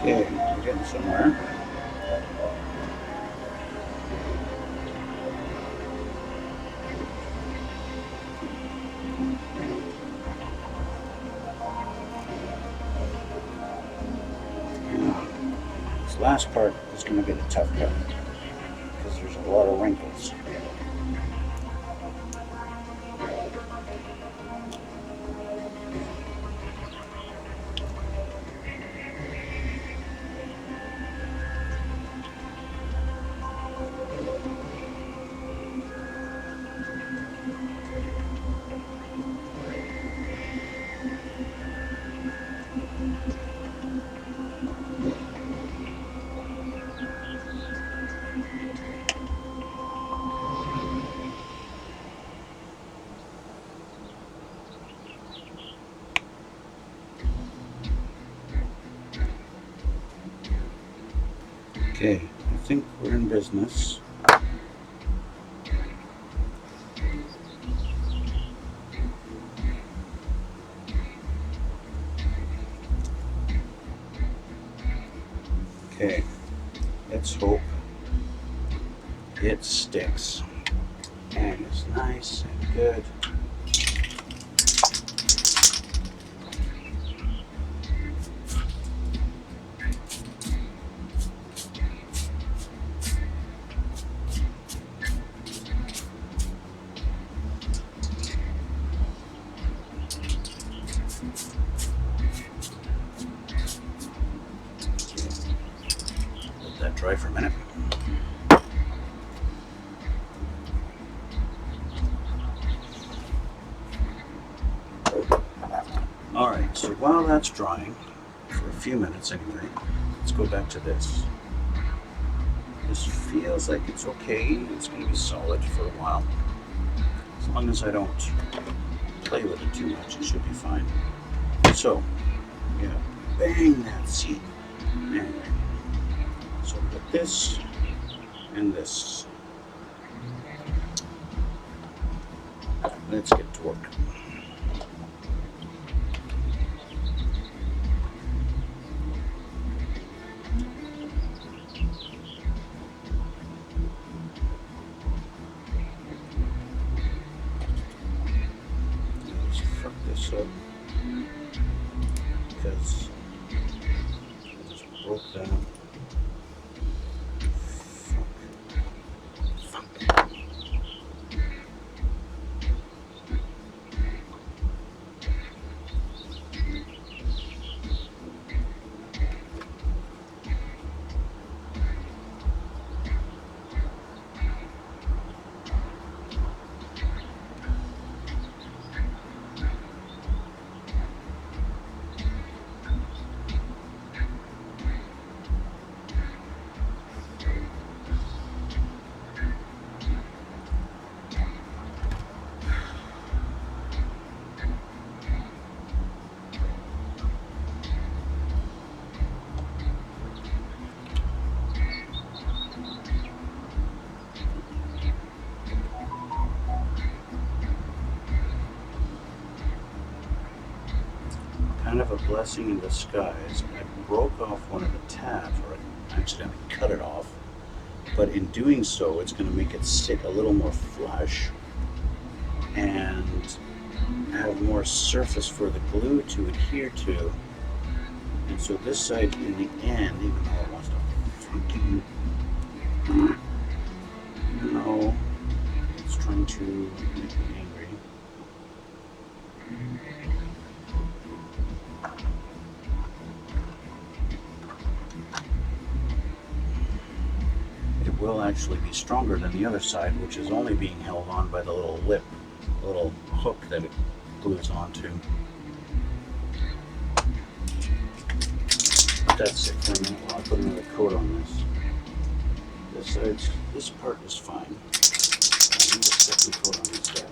Okay, we're getting somewhere. This last part is going to be the tough part because there's a lot of wrinkles. Okay, I think we're in business. Okay, let's hope it sticks and it's nice and good. while that's drying, for a few minutes anyway, let's go back to this. This feels like it's okay. It's going to be solid for a while. As long as I don't play with it too much, it should be fine. So, yeah, bang that seat. Anyway, so we've got this and this. Let's get to work. Let's fuck this up because I just broke that. Fuck. Kind of a blessing in disguise. I broke off one of the tabs, or I accidentally cut it off. But in doing so, it's going to make it sit a little more flush and have more surface for the glue to adhere to. And so this side, in the end, even though it wants to fucking, even though it's trying to make me angry. Will actually be stronger than the other side, which is only being held on by the little lip, the little hook that it glues onto. But that's it for a minute while I put another coat on this. This part is fine. I need a second coat on this guy.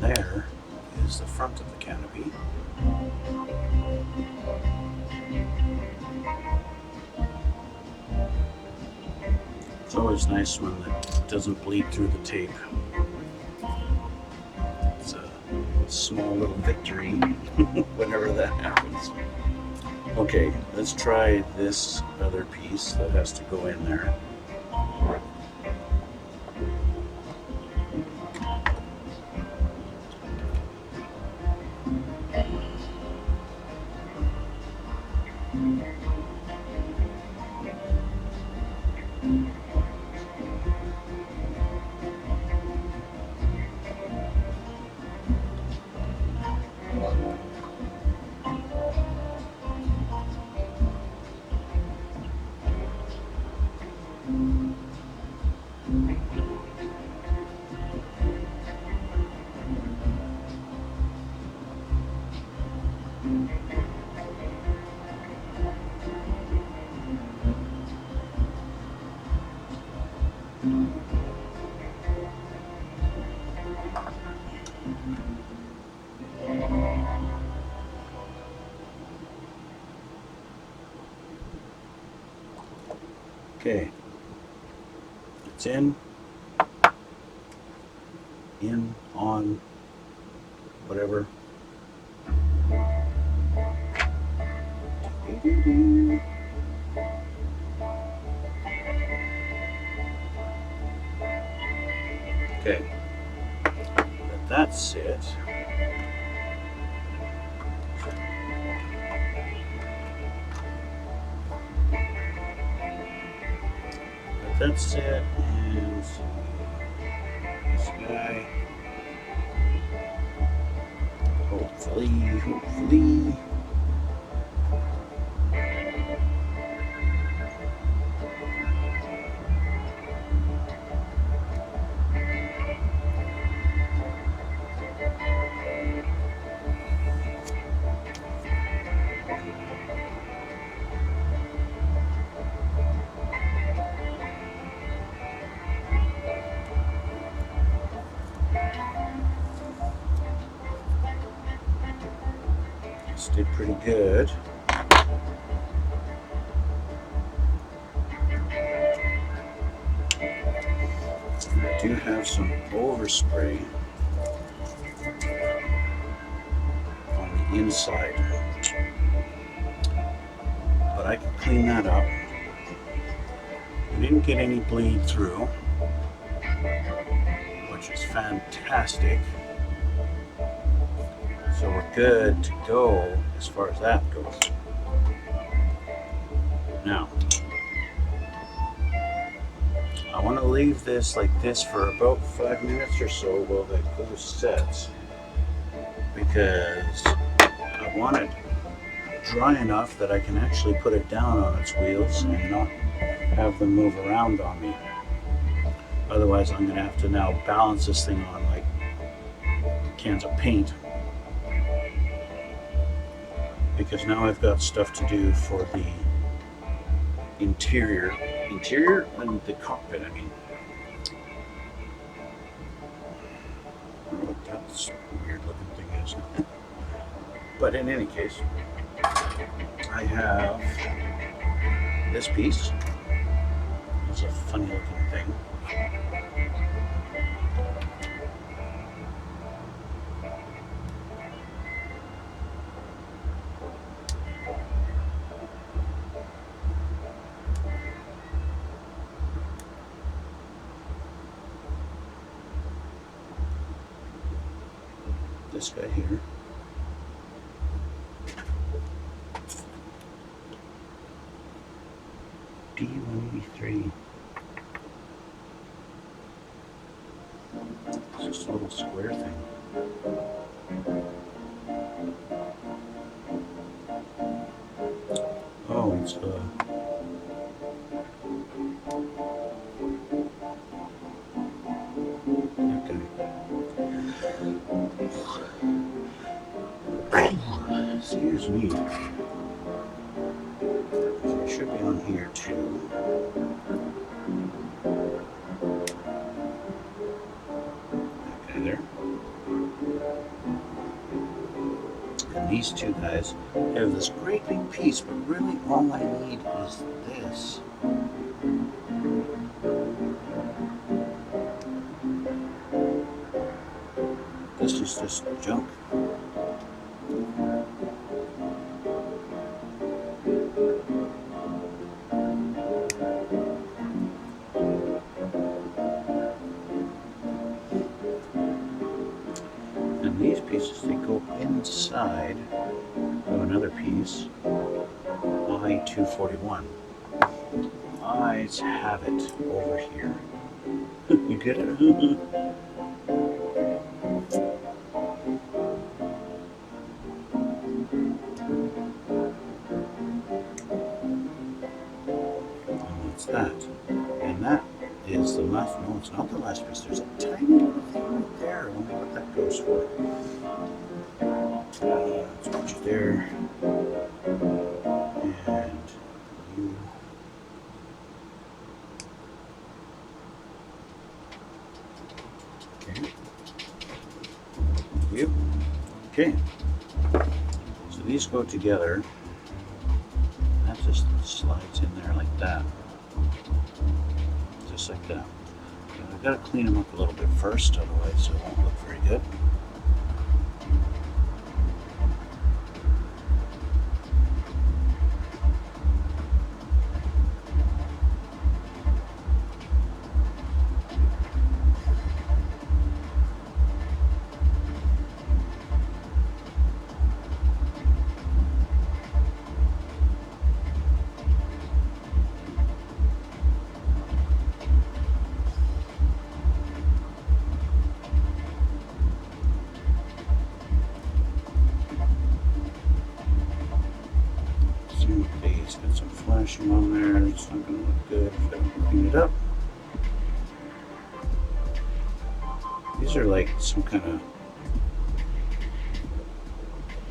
There is the front of the canopy. It's always nice when it doesn't bleed through the tape. It's a small little victory whenever that happens. Okay, let's try this other piece that has to go in there. Okay, it's in, on, whatever. Okay, let that sit. Let that sit, and this guy, hopefully. This did pretty good. I do have some overspray on the inside, but I can clean that up. We didn't get any bleed through, which is fantastic. So we're good to go as far as that goes. Now, I want to leave this like this for about 5 minutes or so while the glue sets, because I want it dry enough that I can actually put it down on its wheels and not have them move around on me. Otherwise, I'm going to have to now balance this thing on like cans of paint, because now I've got stuff to do for the interior and the cockpit. I mean, I don't know what that weird looking thing is. But in any case, I have this piece. It's a funny looking thing. This guy here. D183. It's just a little square thing. Oh, it's excuse me. It should be on here too. Okay, there. And these two guys have this great big piece, but really all I need is this. This is just junk. And these pieces, they go inside of another piece, I-241. I have it over here. You get it? That, and that is the last. No, it's not the last piece. There's a tiny little thing right there. I wonder what that goes for. Let's put you there, and you. Okay. Yep. Okay. So these go together. That just slides in there like that. Just like that. But I gotta clean them up a little bit first, otherwise it won't look very good. It's got some flashing on there. It's not going to look good if I don't clean it up. These are like some kind of,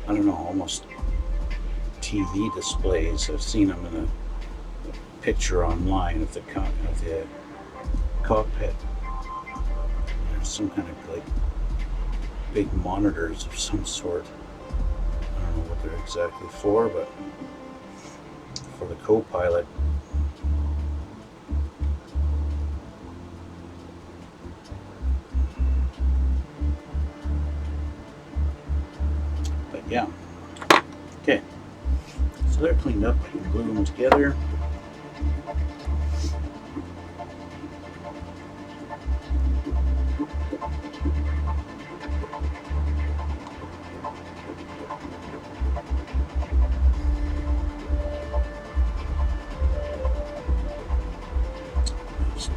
I don't know, almost TV displays. I've seen them in a picture online of the cockpit. There's some kind of like big monitors of some sort. I don't know what they're exactly for, but for the co-pilot. But yeah. Okay. So they're cleaned up. I can glue them together.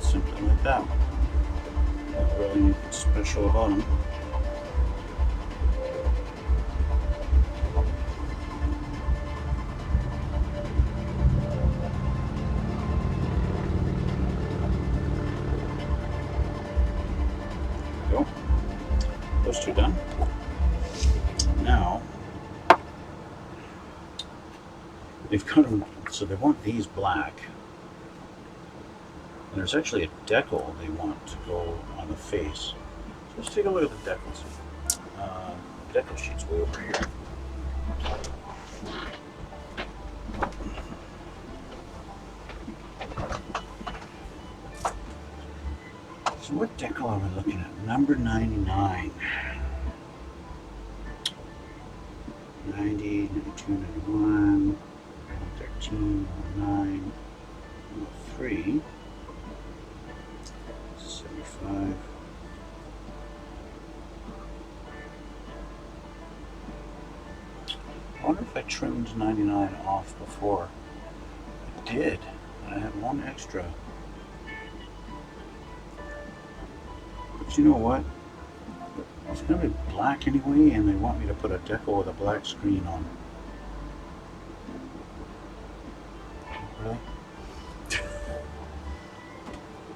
Something like that. Not really anything special about them. There we go. Those two done. Now they've cut them so they want these black. And there's actually a decal they want to go on the face. So let's take a look at the decals. Decal sheet's way over here. So what decal are we looking at? Number 99. 90, 92, 91, 13, 09, 03. 75. I wonder if I trimmed 99 off before. I did. I had one extra. But you know what? It's going to be black anyway, and they want me to put a decal with a black screen on. Really?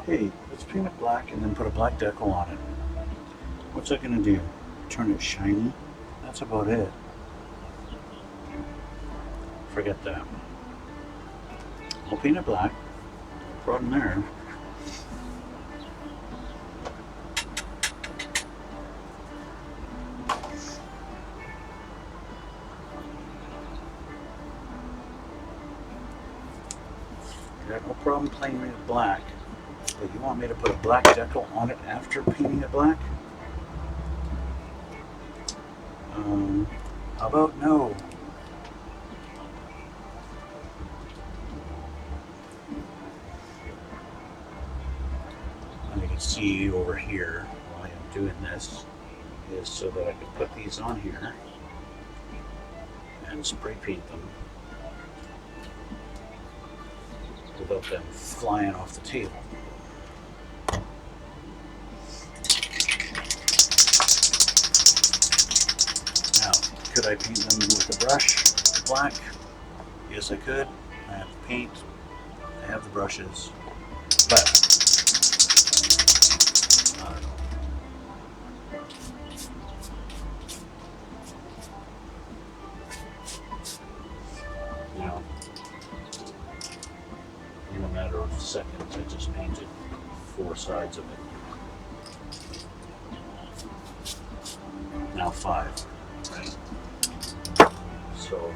Hey, let's paint it black and then put a black decal on it. What's that going to do? Turn it shiny? That's about it. Forget that. I'll paint it black. No problem there. I got no problem painting it black. But you want me to put a black decal on it after painting it black? How about no? And you can see over here why I'm doing this is so that I can put these on here and spray paint them without them flying off the table. Could I paint them with a brush black? Yes, I could. I have the paint. I have the brushes. But I don't know. You know, in a matter of seconds, I just painted 4 sides of it. Now 5, right? So,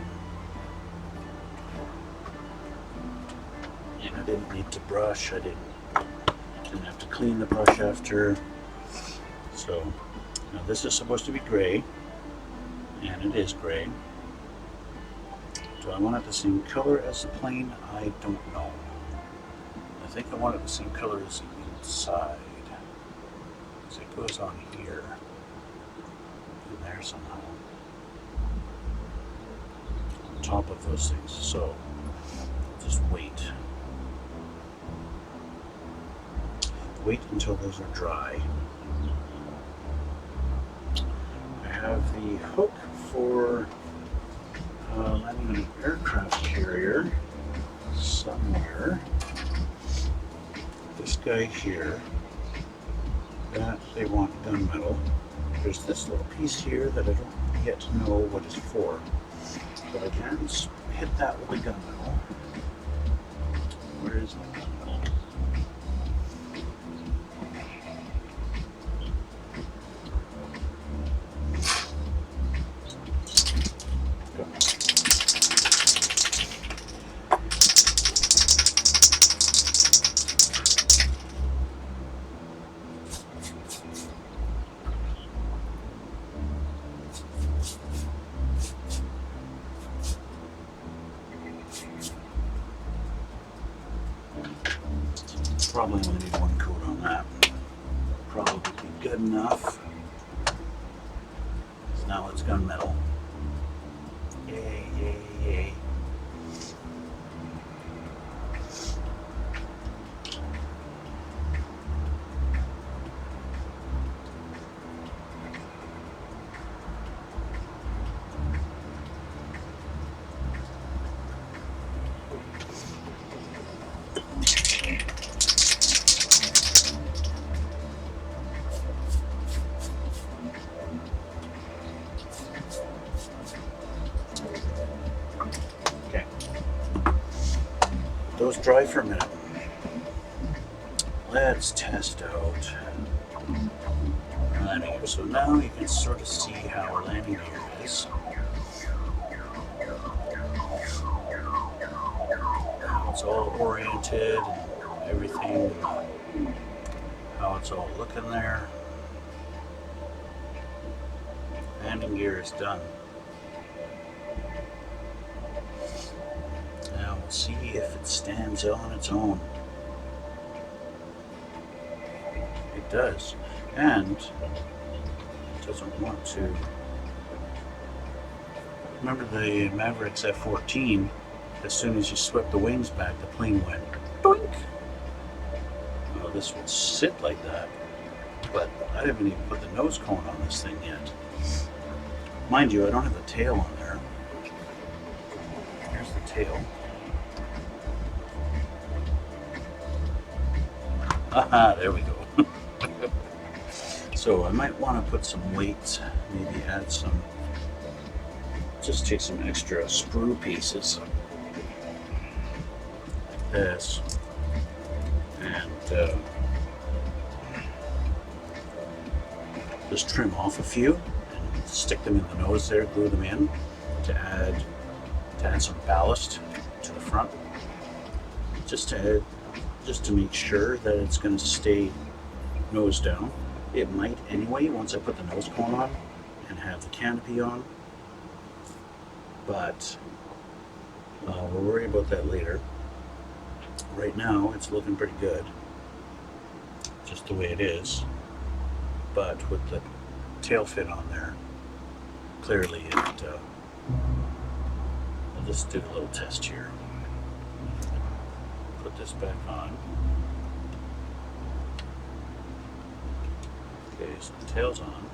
and I didn't need to brush. I didn't have to clean the brush after. So now this is supposed to be gray, and it is gray. Do I want it the same color as the plane? I don't know. I think I want it the same color as the inside. So it goes on here, and there somehow, on top of those things. So just wait. Wait until those are dry. I have the hook for landing on an aircraft carrier somewhere. This guy here, that they want gunmetal. There's this little piece here that I don't yet know what it's for, but I can hit that with a gunmetal. Where is my gunmetal? Probably only need one coat on that. Probably be good enough. So now it's gunmetal. Yay, yay, yay. Those dry for a minute. Let's test out landing gear. So now you can sort of see how our landing gear is. How it's all oriented and everything. How it's all looking there. Landing gear is done. Now we'll see if it stands on its own. It does. And it doesn't want to. Remember the Mavericks F.14, as soon as you swept the wings back, the plane went doink. Well, this will sit like that, but I haven't even put the nose cone on this thing yet. Mind you, I don't have the tail on there. Here's the tail. Aha, there we go. So I might want to put some weight, maybe add some, just take some extra sprue pieces like this, and just trim off a few and stick them in the nose there, glue them in to add some ballast to the front, just to make sure that it's going to stay nose down. It might anyway once I put the nose cone on and have the canopy on, but we'll worry about that later. Right now it's looking pretty good, just the way it is, but with the tail fit on there, clearly it, I'll just do a little test here. Put this back on. Okay, so the tail's on,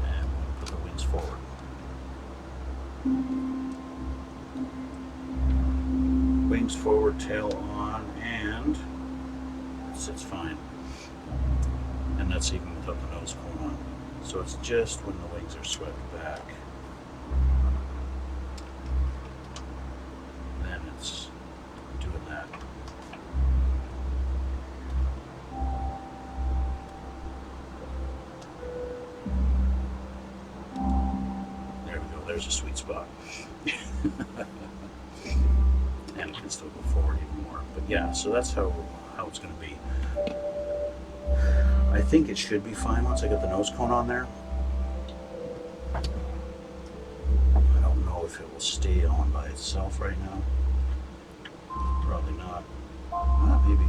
and we'll put the wings forward. Wings forward, tail on, and it sits fine. And that's even without the nose cone on. So it's just when the wings are swept back, then it's doing that. There we go, there's a sweet spot. and it can still go forward even more. But yeah, so that's how it's going to be. I think it should be fine once I get the nose cone on there. I don't know if it will stay on by itself right now. Probably not. Maybe.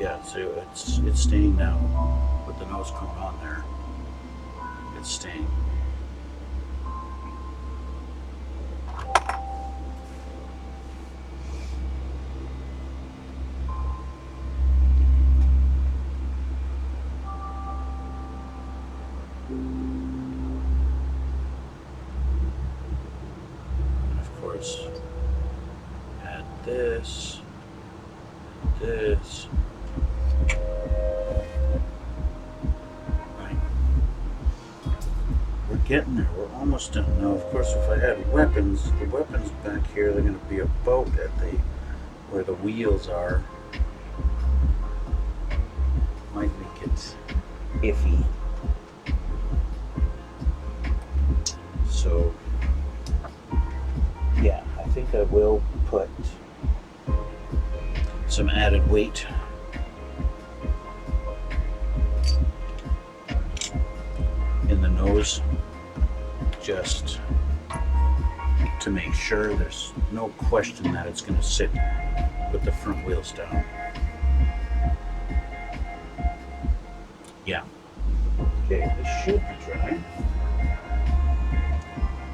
Yeah, so it's staying now with the nose cone on there. It's staying. And of course, add this. Right. We're getting there. We're almost done. Now, of course, if I had weapons, the weapons back here, they're going to be about at where the wheels are. Might make it iffy. So, yeah, I think I will put some added weight in the nose, just to make sure there's no question that it's going to sit with the front wheels down. Yeah. Okay, this should be dry.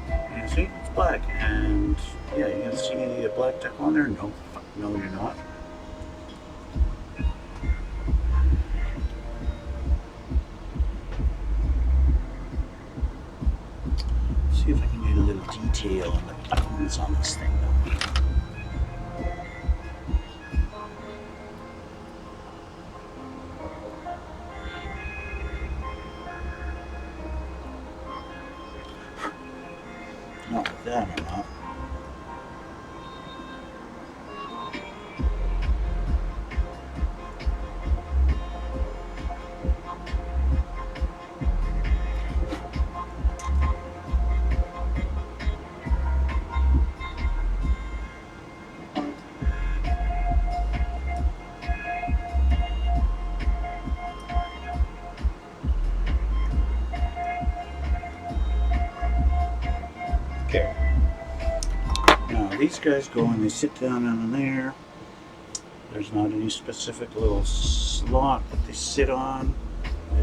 And see, it's black. And yeah, you can see a black deck on there? No, you're not. See if I can get a little detail on the buttons on this thing though. Not with that or not. Okay. Now these guys go and they sit down in there. There's not any specific little slot that they sit on.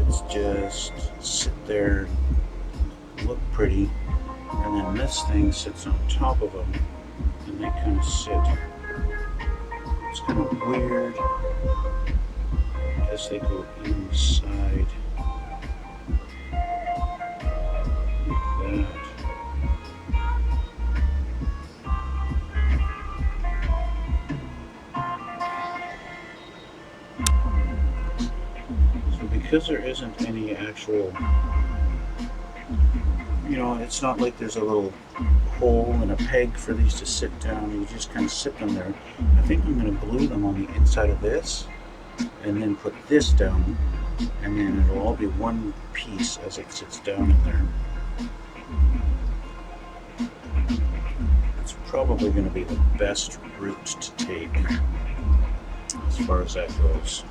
It's just sit there and look pretty. And then this thing sits on top of them and they kind of sit. It's kind of weird. I guess they go inside like that. Because there isn't any actual, it's not like there's a little hole and a peg for these to sit down. You just kind of sit them there. I think I'm going to glue them on the inside of this and then put this down, and then it'll all be one piece as it sits down in there. That's probably going to be the best route to take as far as that goes.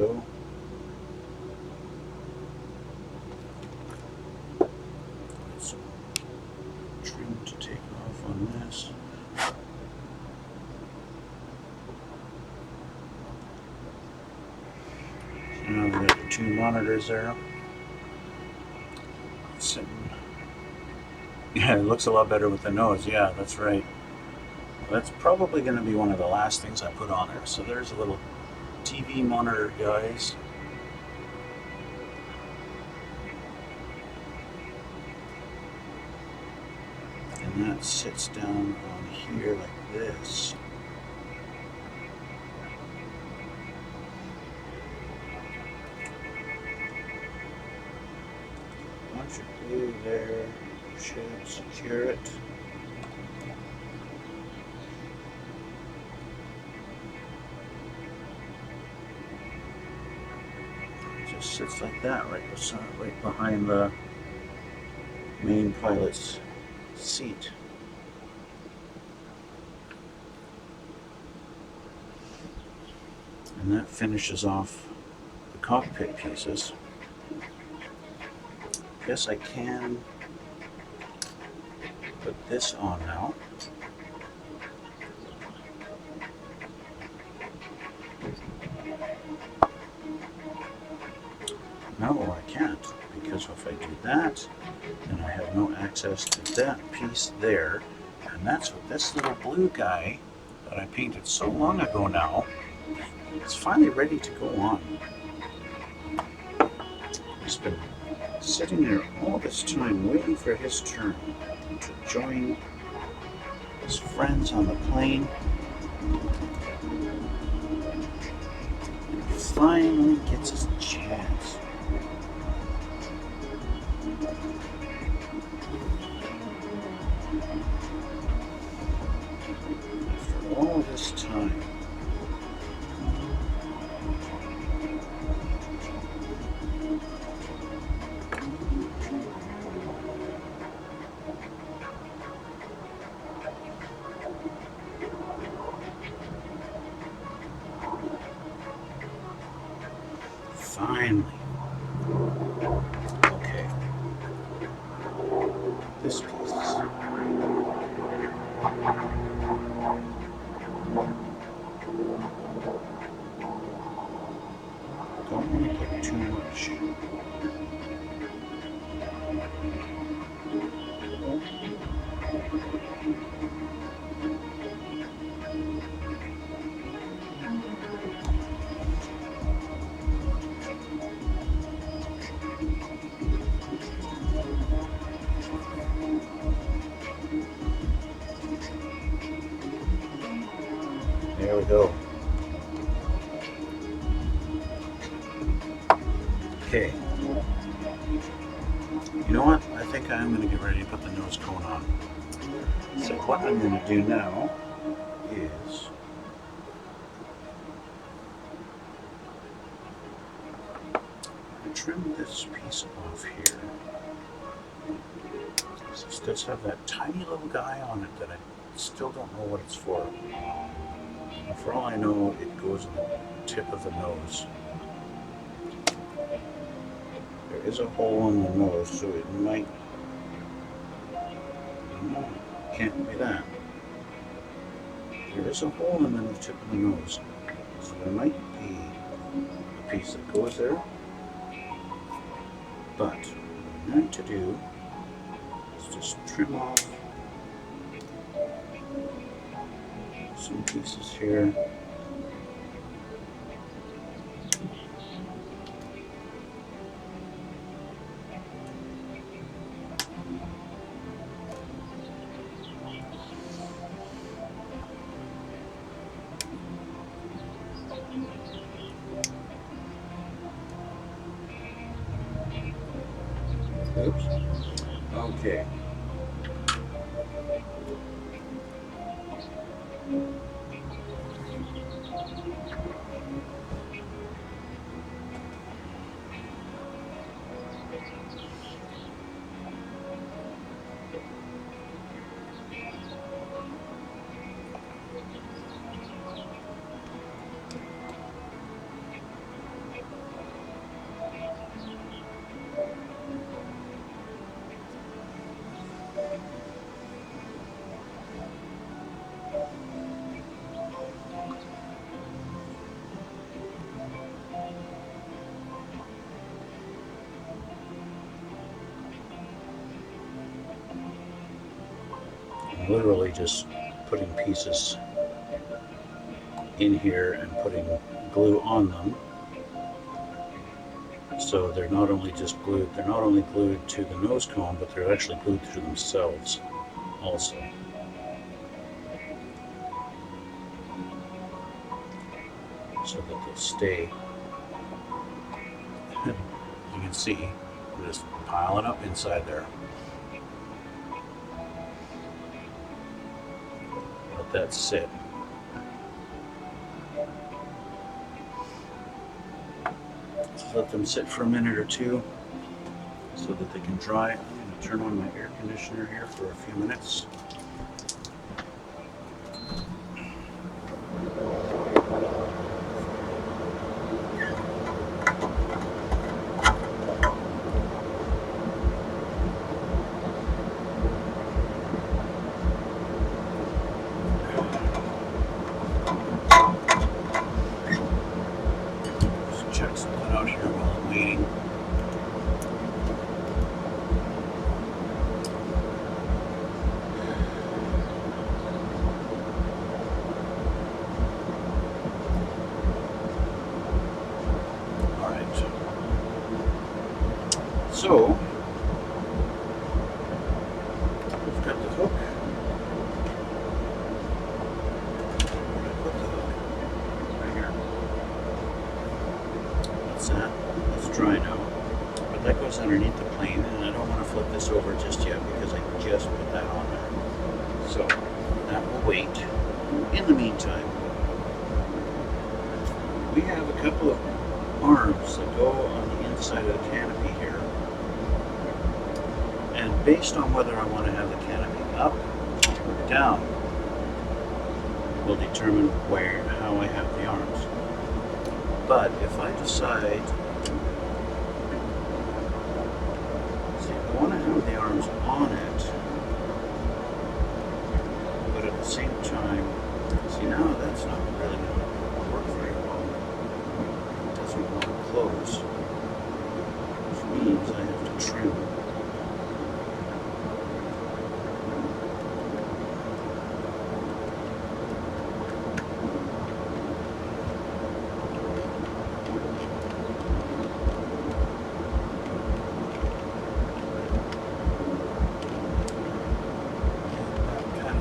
go. Some trim to take off on this. So now we've got the two monitors there. Sitting. Yeah, it looks a lot better with the nose. Yeah, that's right. That's probably going to be one of the last things I put on there. So there's a little TV monitor, guys. And that sits down on here like this. Bunch of glue there should secure it. Just sits like that right behind the main pilot's seat. And that finishes off the cockpit pieces. Guess I can put this on now. No, I can't, because if I do that, then I have no access to that piece there. And that's what this little blue guy that I painted so long ago now is finally ready to go on. He's been sitting there all this time waiting for his turn to join his friends on the plane. And he finally gets his chance. After all this time. Finally. Okay. This piece. Don't want to put too much. There we go. Okay. You know what? I think I'm going to get ready to put the nose cone on. So what I'm going to do now is trim this piece off here. This does have that tiny little guy on it that I still don't know what it's for. And for all I know, it goes in the tip of the nose. There is a hole in the nose, so it might... No, can't be that. There is a hole in the tip of the nose, so there might be a piece that goes there. But what I'm going to do is just trim off some pieces here. Oops. Okay. literally just putting pieces in here and putting glue on them. So they're not only glued to the nose cone, but they're actually glued to themselves also. So that they'll stay. You can see, we're just piling up inside there. Let that sit. Just let them sit for a minute or two so that they can dry. I'm going to turn on my air conditioner here for a few minutes. Check something out here while I'm waiting. All right. So we've got the hook. Where did I put the hook? Right here. That's dry now, but that goes underneath the plane, and I don't want to flip this over just yet because I just put that on there. So that will wait. In the meantime, we have a couple of arms that go on the inside of the canopy here, and based on whether I want to have the canopy up or down will determine how I have the arms. But if I decide, see, I want to have the arms on it, but at the same time, see, now that's not really going to work very well. It doesn't want to close, which means I have to trim.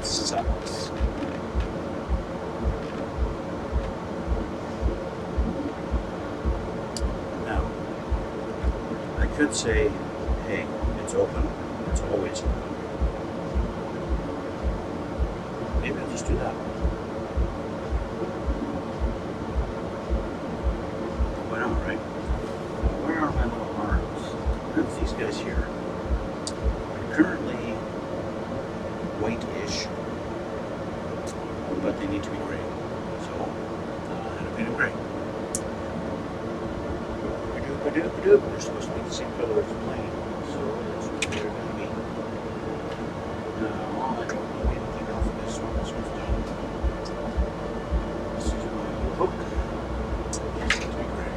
Sucks. Now, I could say, hey, it's open. It's always open. Maybe I'll just do that. Why not, right? Where are my little arms? There's these guys here. They're currently white-ish, but they need to be gray. So, and I paint them gray. They're supposed to be the same color as the plane, so that's what they're going to be. Now, I don't know anything off of this one. This one's done. This is my little hook. This needs to be gray.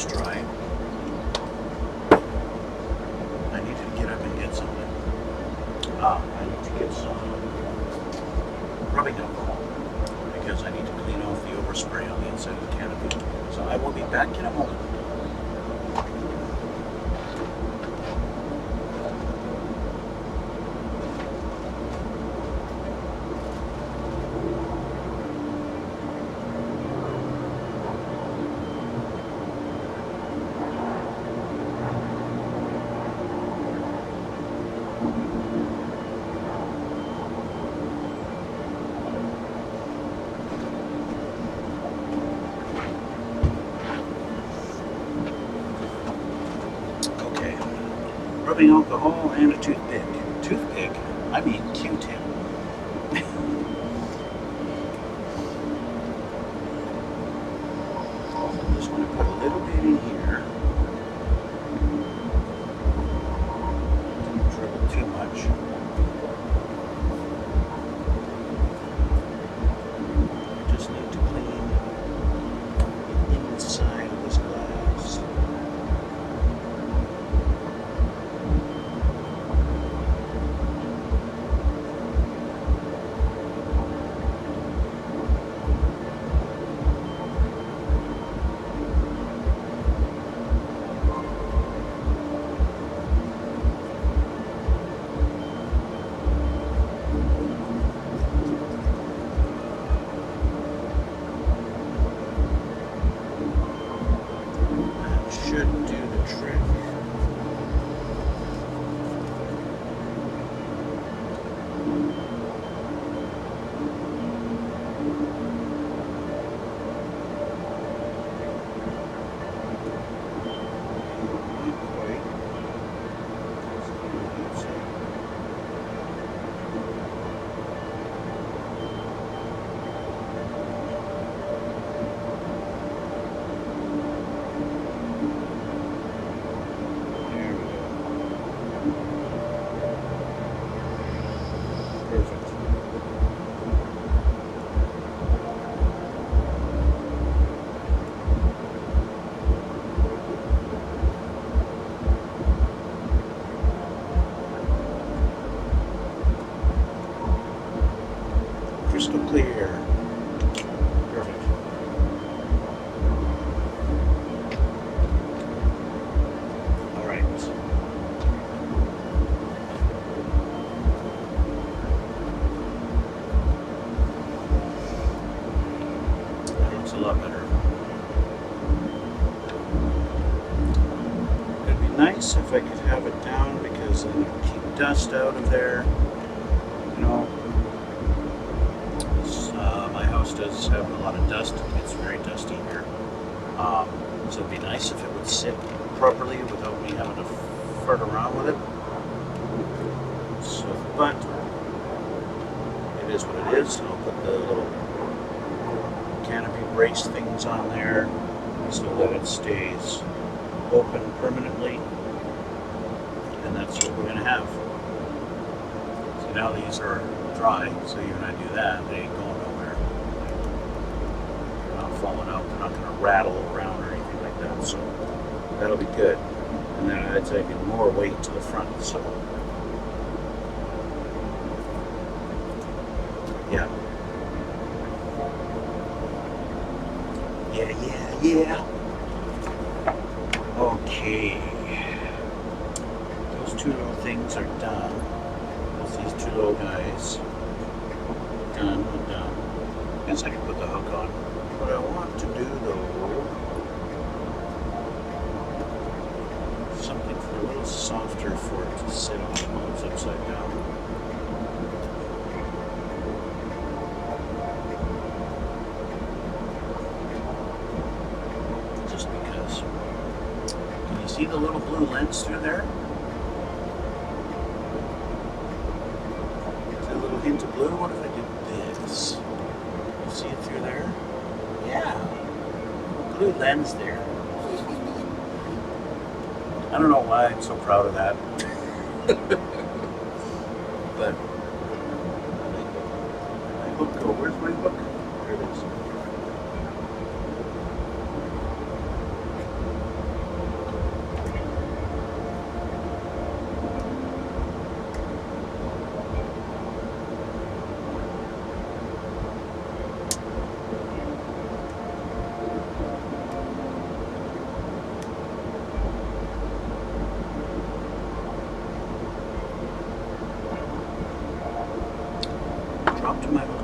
Dry. I need to get up and get something. I need to get some rubbing alcohol because I need to clean off the overspray on the inside of the canopy. So I will be back in a moment. Rubbing alcohol and a toothpick. Toothpick? I mean Q-tip. I'm just going to put a little bit in here. if I could have it down, because then it'll keep dust out of there. You know, my house does have a lot of dust. It gets very dusty here. So it'd be nice if it would sit properly without me having to fart around with it. So, but it is what it is. I'll put the little canopy brace things on there so that it stays open permanently, and that's what we're going to have. So now these are dry, so even when I do that, they ain't going nowhere. They're not falling out, they're not going to rattle around or anything like that, so that'll be good. And then I'd say even more weight to the front, so yeah. Yeah. Okay. Those two little things are done. These two little guys. Done. I guess I can put the hook on. What I want to do though, something for a little softer for it to sit on while it's upside down. See the little blue lens through there? Is that a little hint of blue? What if I did this? You see it through there? Yeah. Blue lens there. I don't know why I'm so proud of that. But my hook go. Where's my hook? There it is. Dropped my hook.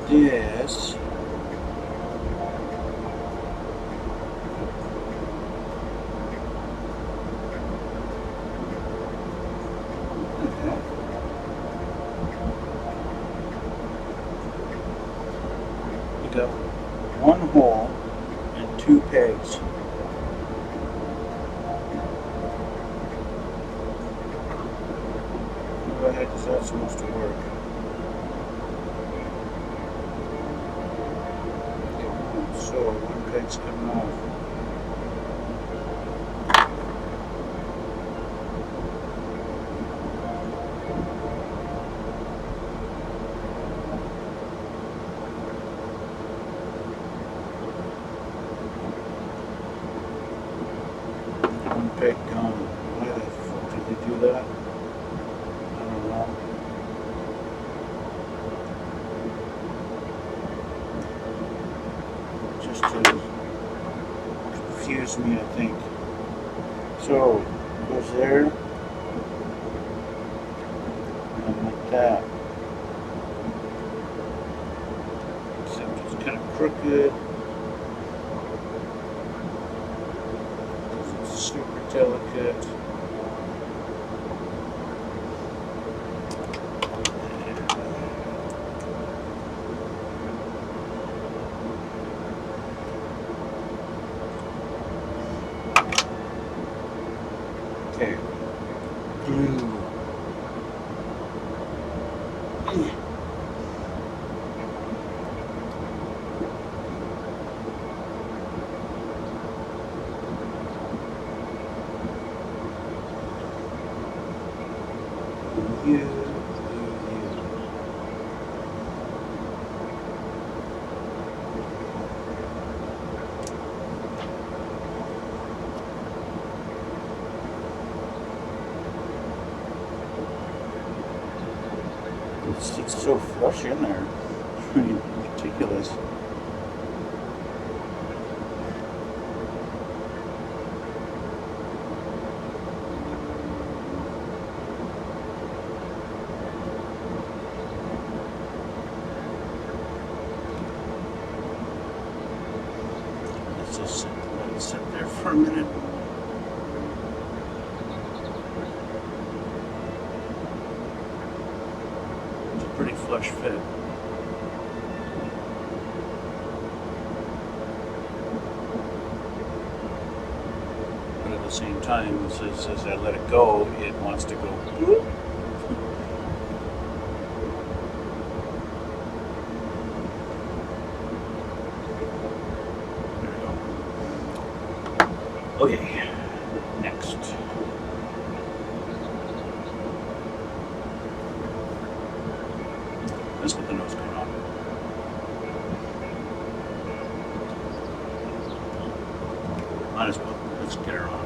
This you got one hole and two pegs. How the heck is that supposed to work? So one peg's coming off. One peg gone. Why the fuck did they do that? I don't know. Just to confuse me, I think. So, goes there, and like that. Except it's kind of crooked. It's super delicate. Okay, glue. You. It's so flush in there. Ridiculous. Let's just let it sit there for a minute. It's a pretty flush fit. But at the same time, as I let it go, it wants to go. Whoop. Okay, next. Let's get the nose going on. Might as well. Let's get her on.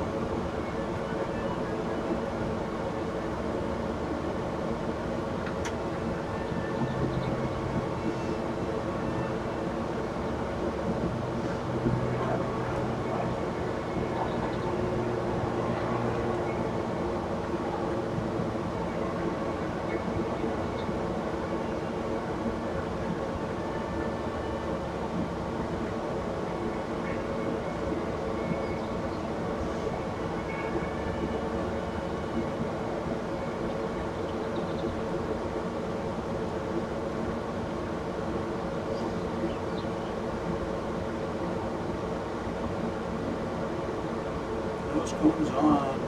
Nose cones on.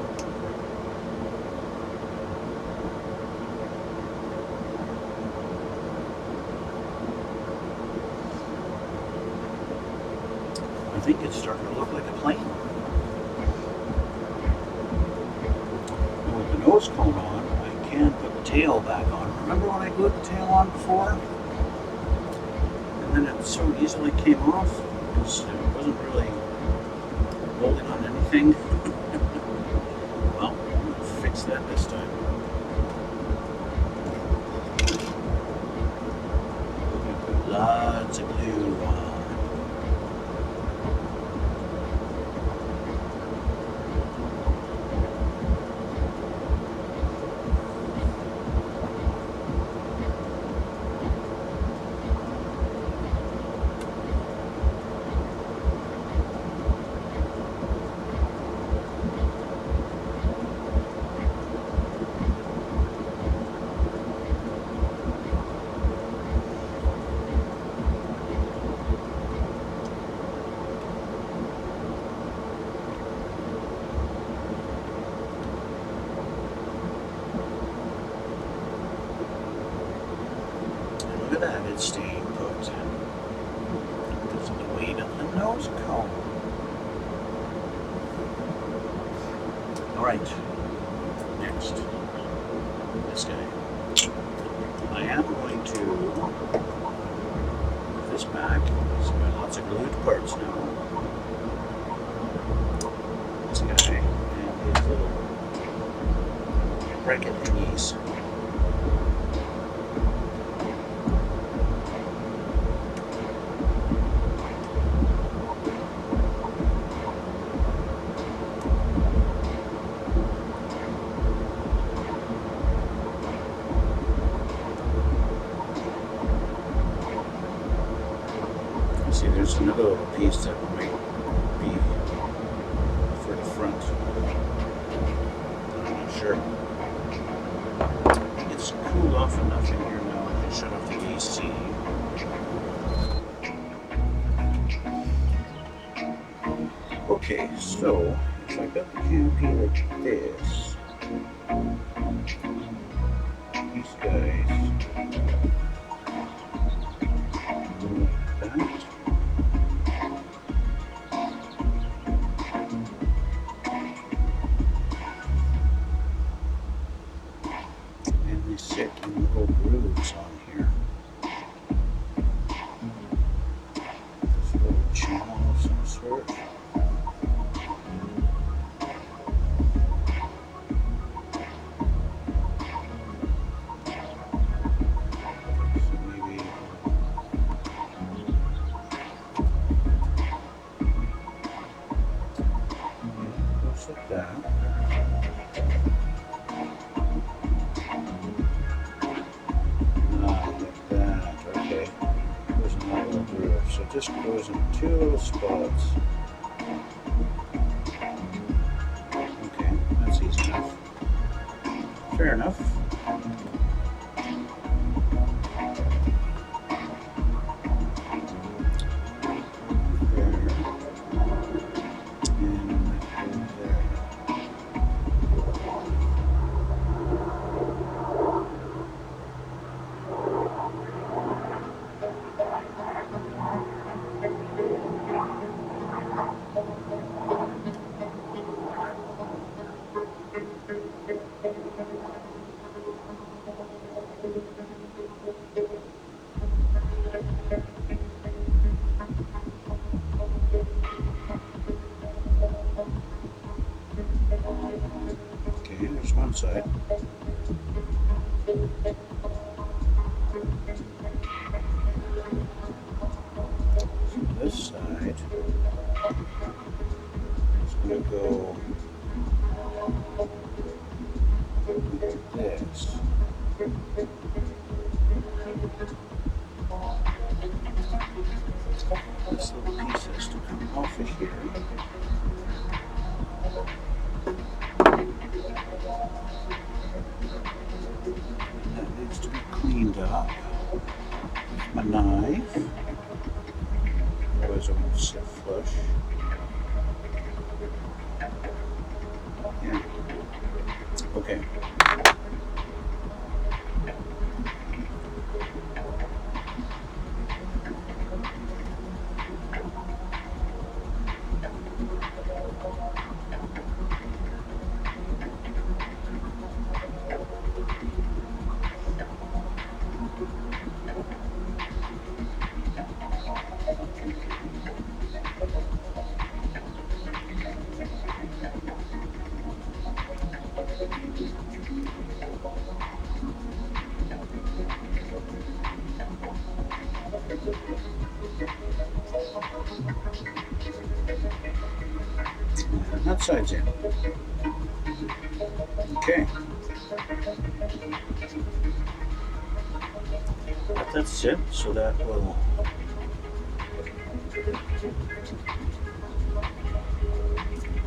I think it's starting to look like a plane. And with the nose cone on, I can put the tail back on. Remember when I glued the tail on before? And then it so easily came off because it wasn't really holding on anything. Well, I'm going to fix that this time. Put lots of glue on. Look at that, it's staying put. Because of the weight of the nose cone. Alright, next, this guy. I am going to put this back. So I've got lots of glued parts now. This guy and his little bracket thingies. See, there's another little piece that might be for the front. I'm not sure. It's cooled off enough in here now. I can shut off the AC. Okay, so if I got the canopy like this, these guys like that. get in little grooves on here. This little channel of some sort. Like that. Like that. Okay. Goes in that little groove. So it just goes in two little spots. Okay, that's easy enough. Fair enough. Okay, there's one side. So this side is going to go like this. This little piece has to come off of here. That needs to be cleaned up with my knife. Otherwise it won't sit flush. Yeah. Okay. And that side's in. Okay. That's it. So that will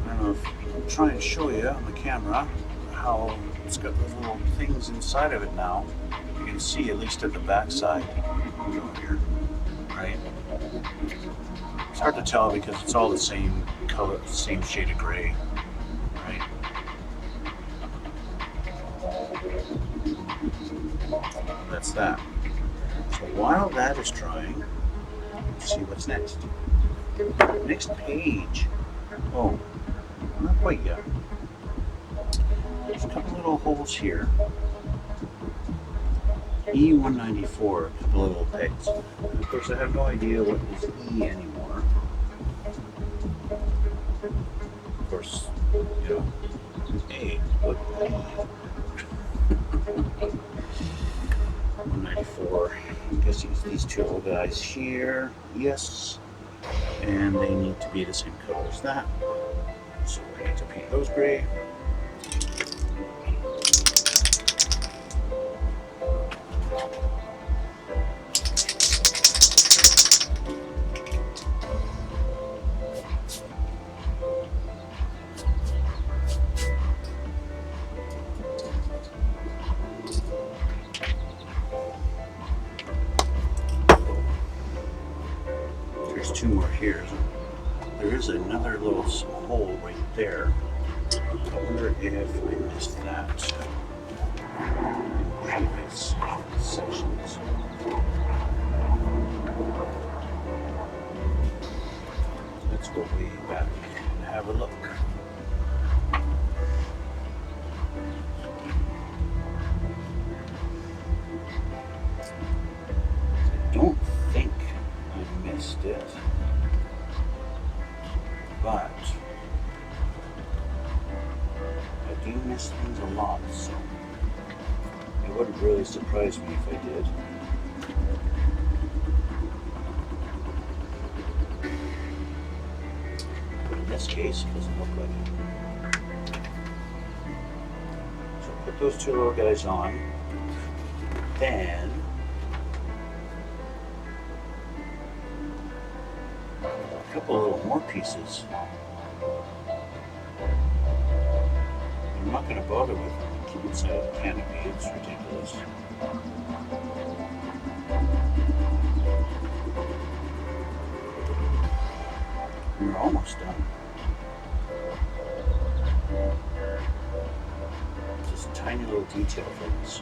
I don't know if I'll try and show you on the camera how it's got those little things inside of it now. You can see at least at the back side. Go here, right? It's hard to tell because it's all the same color, same shade of gray, right? That's that. So while that is drying, let's see what's next. Next page. Oh, not quite yet. There's a couple little holes here. E194, a couple of little pegs. And of course, I have no idea what is E anymore. Of course, you know, A, what E? 194. I'm guessing it's these two little guys here. Yes. And they need to be the same color as that. So I need to paint those gray. There's two more here. There is another little hole right there. I wonder if I missed that in previous sections. Let's go way back and have a look. It wouldn't really surprise me if I did. But in this case, it doesn't look like it. So put those two little guys on. Then a couple little more pieces. I'm not going to bother with the inside of the canopy, it's ridiculous. We're almost done. Just tiny little detail things.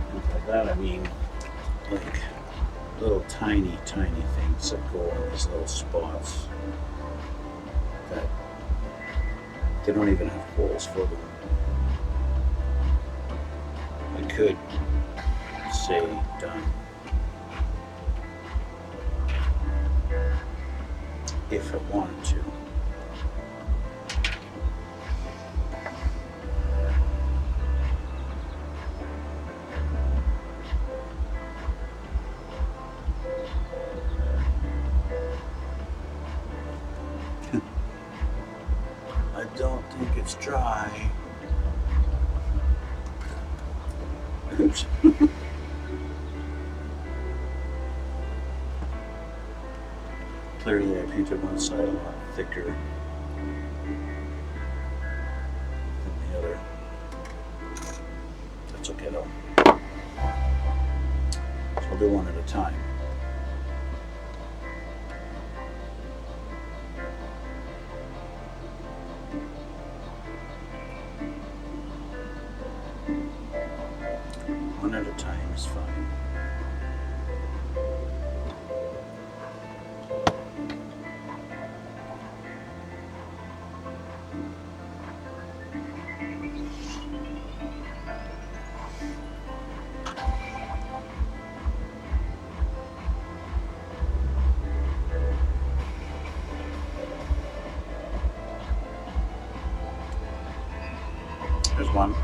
And by that I mean like little tiny things that go on these little spots that they don't even have holes for them. I could say done if I wanted to. I don't think it's dry. Oops. Clearly I painted one side a lot thicker than the other. That's okay though. So I'll do one at a time. One at a time is fine. There's one.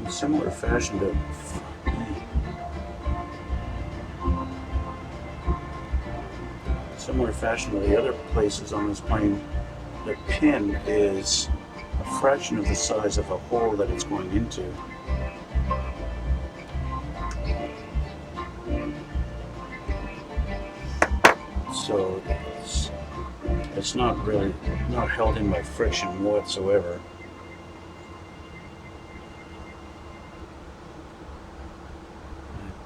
Similar fashion to the other places on this plane, the pin is a fraction of the size of a hole that it's going into. So it's not held in by friction whatsoever.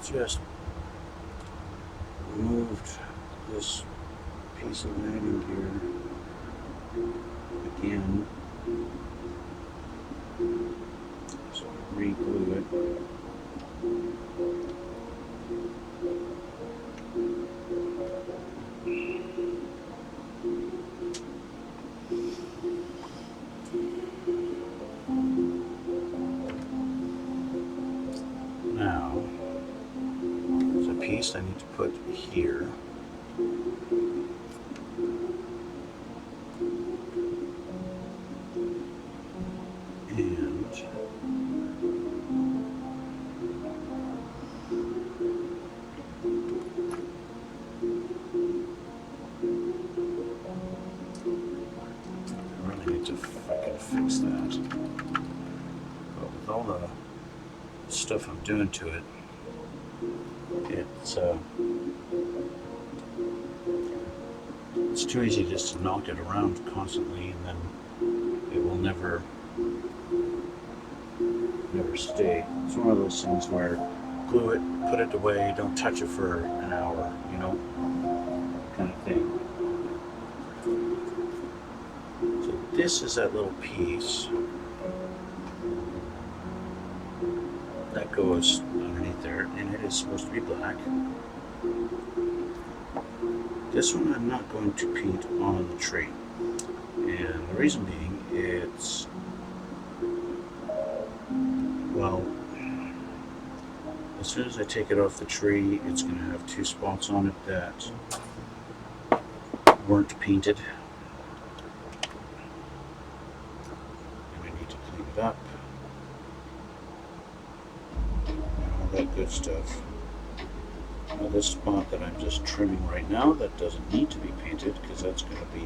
Just moved this piece of netting here again, so re-glue it. Now piece I need to put here. And I really need to fucking fix that. But with all the stuff I'm doing to it, it's too easy just to knock it around constantly, and then it will never stay. It's one of those things where glue it, put it away, don't touch it for an hour, you know, kind of thing. So this is that little piece that goes underneath there, and it is supposed to be black. This one I'm not going to paint on the tree, and the reason being, it's, well, as soon as I take it off the tree, it's going to have two spots on it that weren't painted, and I need to clean it up and all that good stuff. Now this spot that I'm just trimming right now, that doesn't need to be painted because that's going to be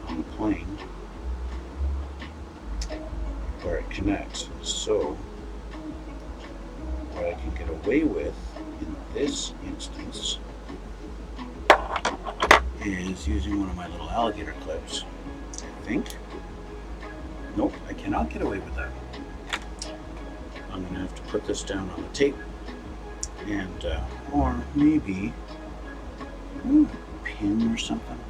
on the plane where it connects. So what I can get away with in this instance is using one of my little alligator clips, I think. Nope, I cannot get away with that. I'm going to have to put this down on the tape, and or maybe a pin or something.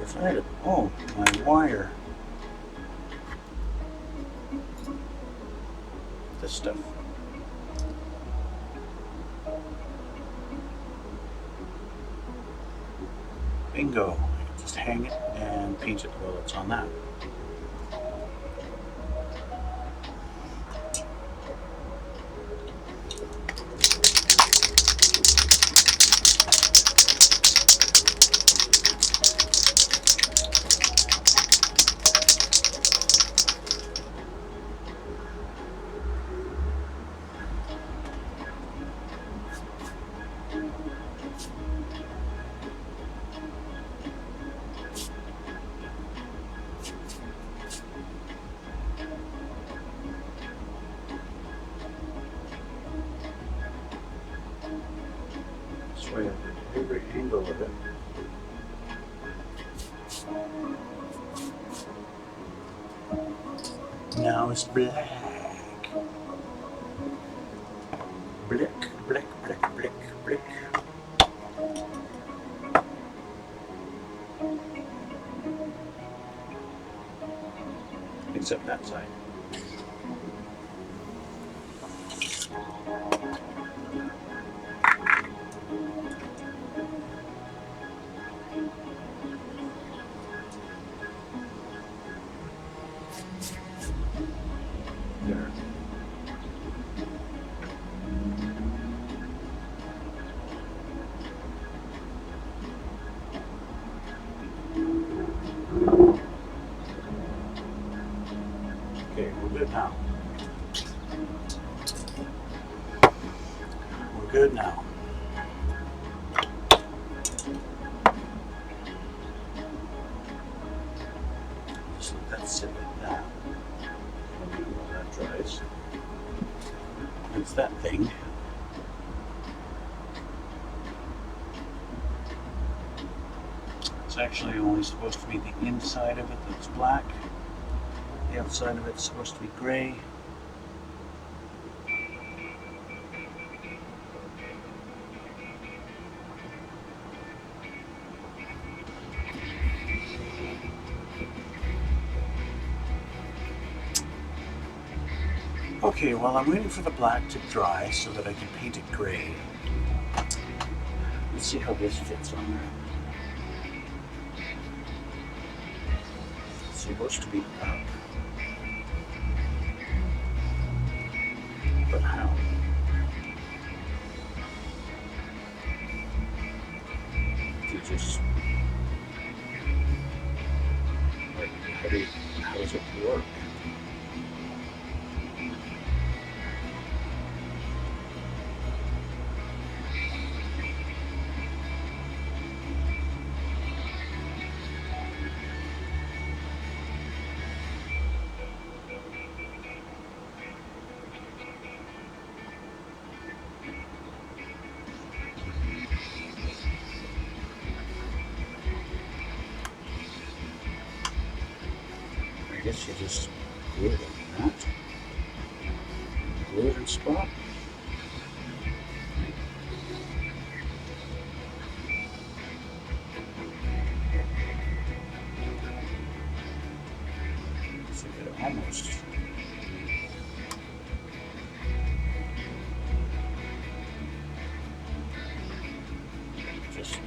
If I had a, oh, my wire. This stuff. Bingo. I can just hang it and paint it while it's on that. Every angle of it. Now it's black. Black, black, black, black, black. Except that side. There. Okay, we're good now. We're good now. Just let that sit like that. While that dries. It's that thing. It's actually only supposed to be the inside of it that's black. The outside of it's supposed to be gray. Okay, well, I'm waiting for the black to dry so that I can paint it gray. Let's see how this fits on there. It's supposed to be up. guess you just glue it like that. Glue it in spot. So you get it almost. Just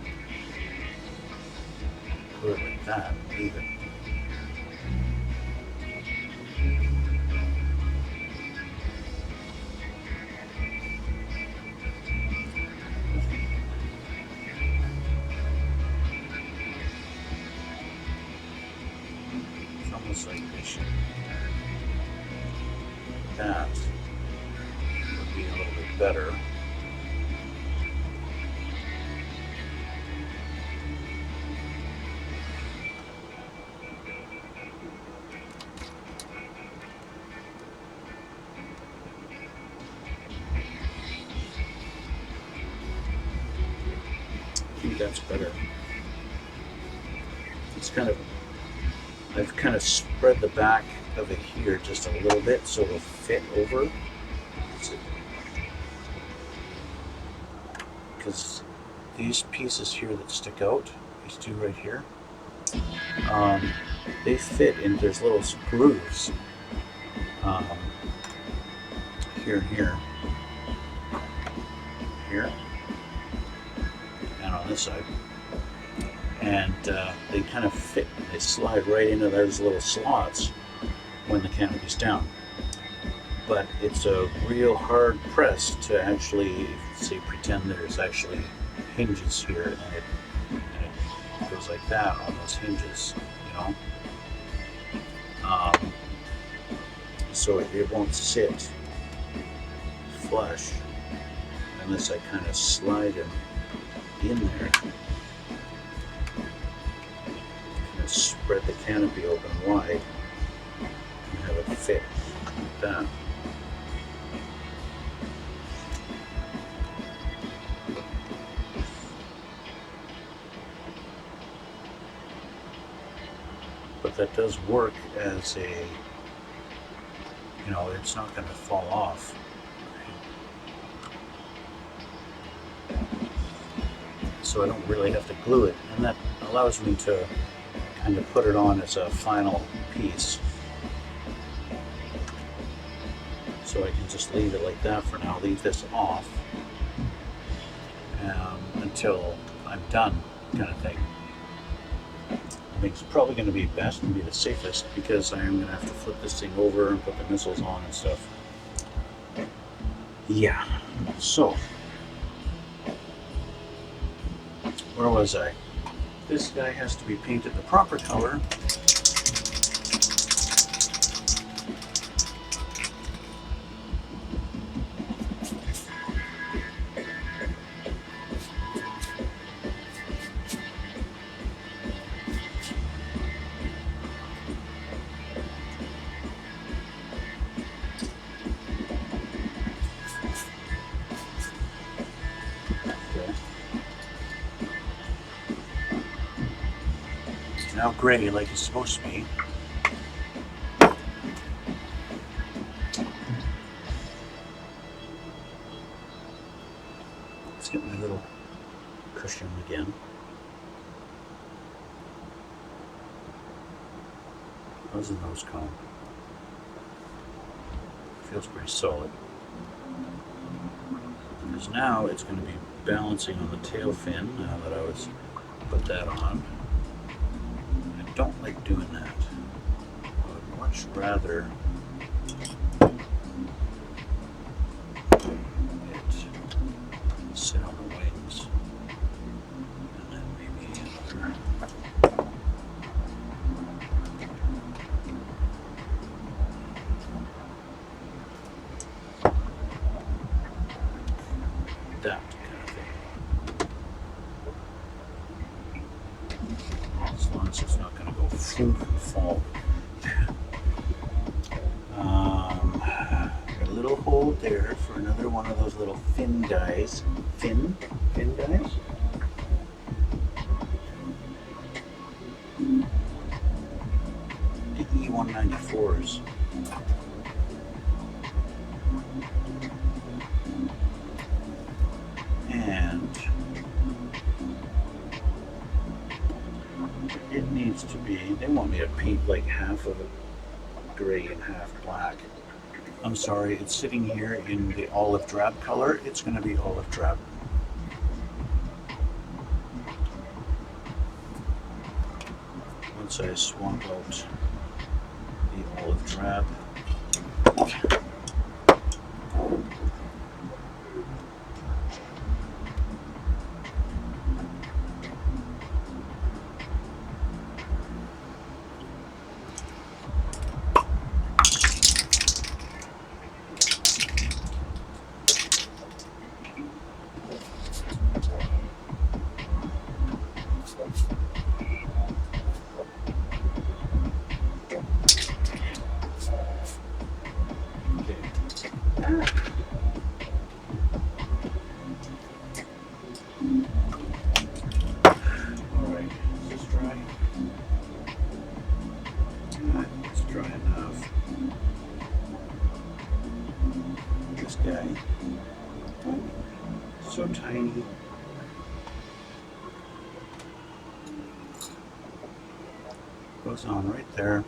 glue it like that. Leave it. It's almost like they should. That would be a little bit better. I think that's better. It's kind of, I've kind of spread the back of it here just a little bit so it'll fit over. Because these pieces here that stick out, these two right here, they fit in, there's little grooves here and here, and on this side. And they kind of fit, they slide right into those little slots when the canopy's down. But it's a real hard press to actually, say, pretend there's actually hinges here, and it goes like that on those hinges, you know. So it won't sit flush unless I kind of slide it in there. Kind of spread the canopy open wide and have it fit like that. But that does work as a, you know, it's not going to fall off. So I don't really have to glue it, and that allows me to kind of put it on as a final piece. So I can just leave it like that for now, leave this off until I'm done, kind of thing. I think it's probably going to be best and be the safest, because I am going to have to flip this thing over and put the missiles on and stuff. Yeah, so where was I? This guy has to be painted the proper color. Now gray like it's supposed to be. Let's get my little cushion again. How's the nose cone? Feels pretty solid. Because now it's going to be balancing on the tail fin now that I was put that on. I don't like doing that. I would much rather it sit on the wings, and then maybe another. That kind of thing. As long as it's not going to go fluke and fall. Got a little hole there for another one of those little fin guys. Fin guys? The E190 94s. And it needs to be, they want me to paint like half of it gray and half black. I'm sorry, it's sitting here in the olive drab color. It's going to be olive drab. Once I swap out the olive drab. Guy. So tiny. Goes on right there.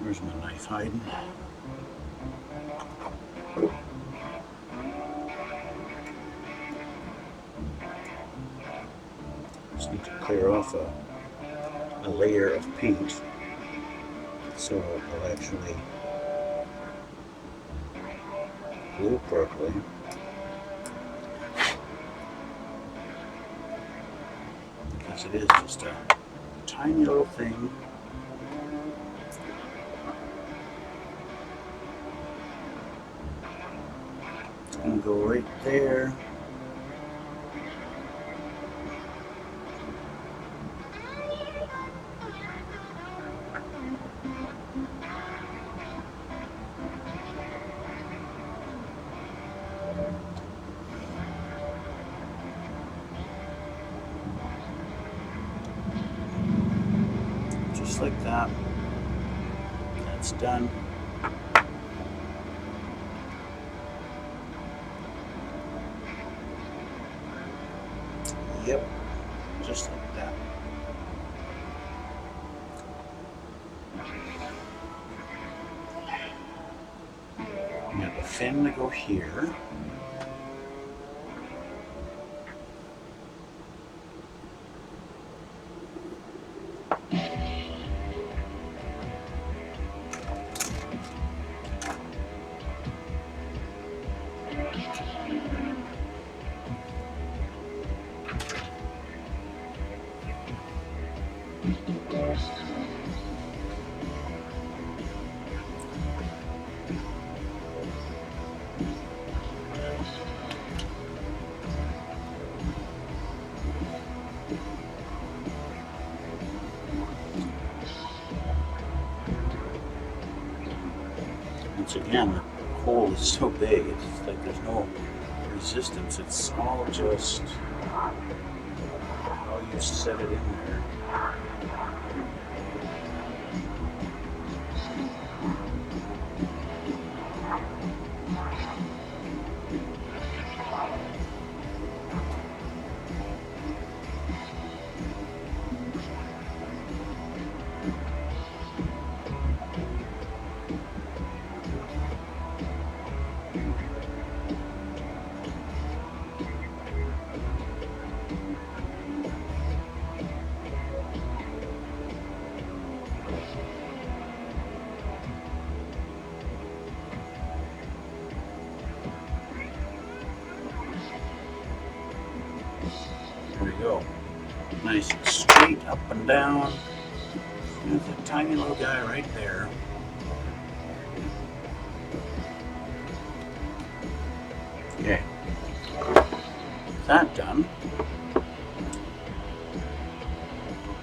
Where's my knife hiding? Just need to clear off a layer of paint so it'll actually glue properly. Because it is just a tiny little thing. It's going to go right there. Just like that. That's done. Yep, just like that. We got the fin to go here. Once again, the hole is so big, it's like there's no resistance. It's all just how you set it in there. There we go. Nice and straight up and down. There's a tiny little guy right there. Okay. That done.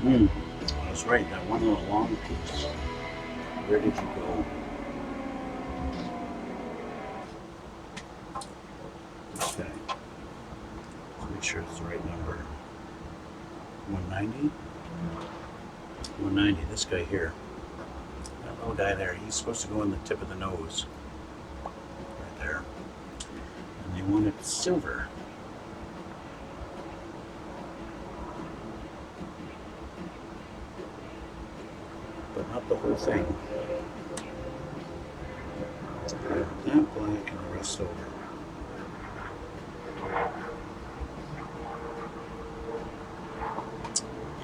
I was right, that one little long piece. Where did you go? sure it's the right number. 190? 190, this guy here. That little guy there, he's supposed to go in the tip of the nose. Right there. And they want it silver. But not the whole thing. That black and the rest over.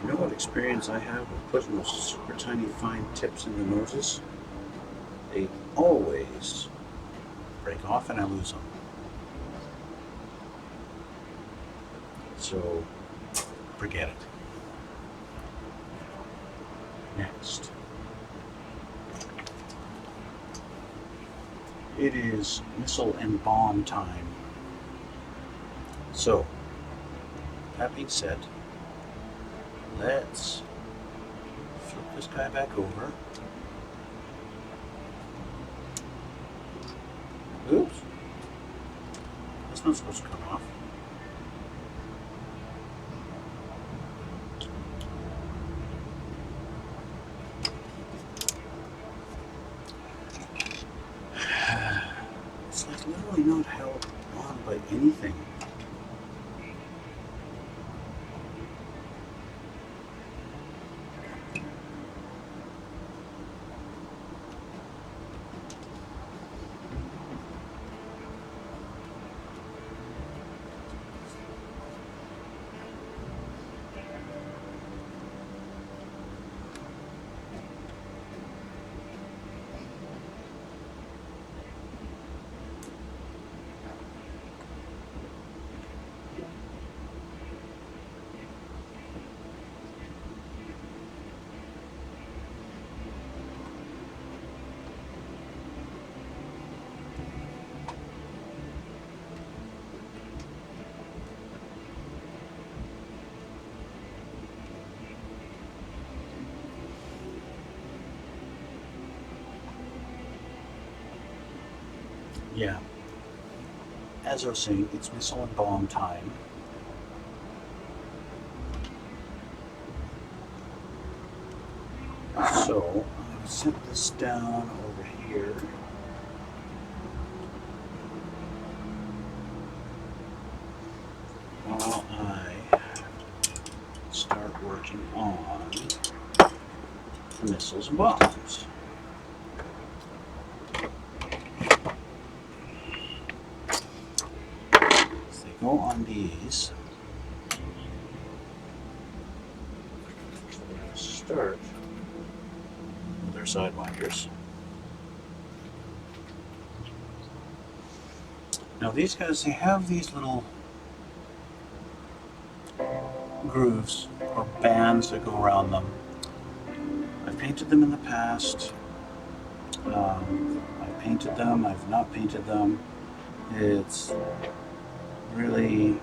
You know what experience I have with putting those super tiny fine tips in the noses? They always break off and I lose them. So, forget it. Next. It is missile and bomb time. So, that being said, let's flip this guy back over. Oops. That's not supposed to come off. It's like literally not held on by anything. Yeah. As I was saying, it's missile and bomb time. So, I'm going to set this down over here. While I start working on the missiles and bombs. Go on these. We're going to start with their sidewinders. Now these guys, they have these little grooves or bands that go around them. I've painted them in the past. I've painted them, I've not painted them. It's really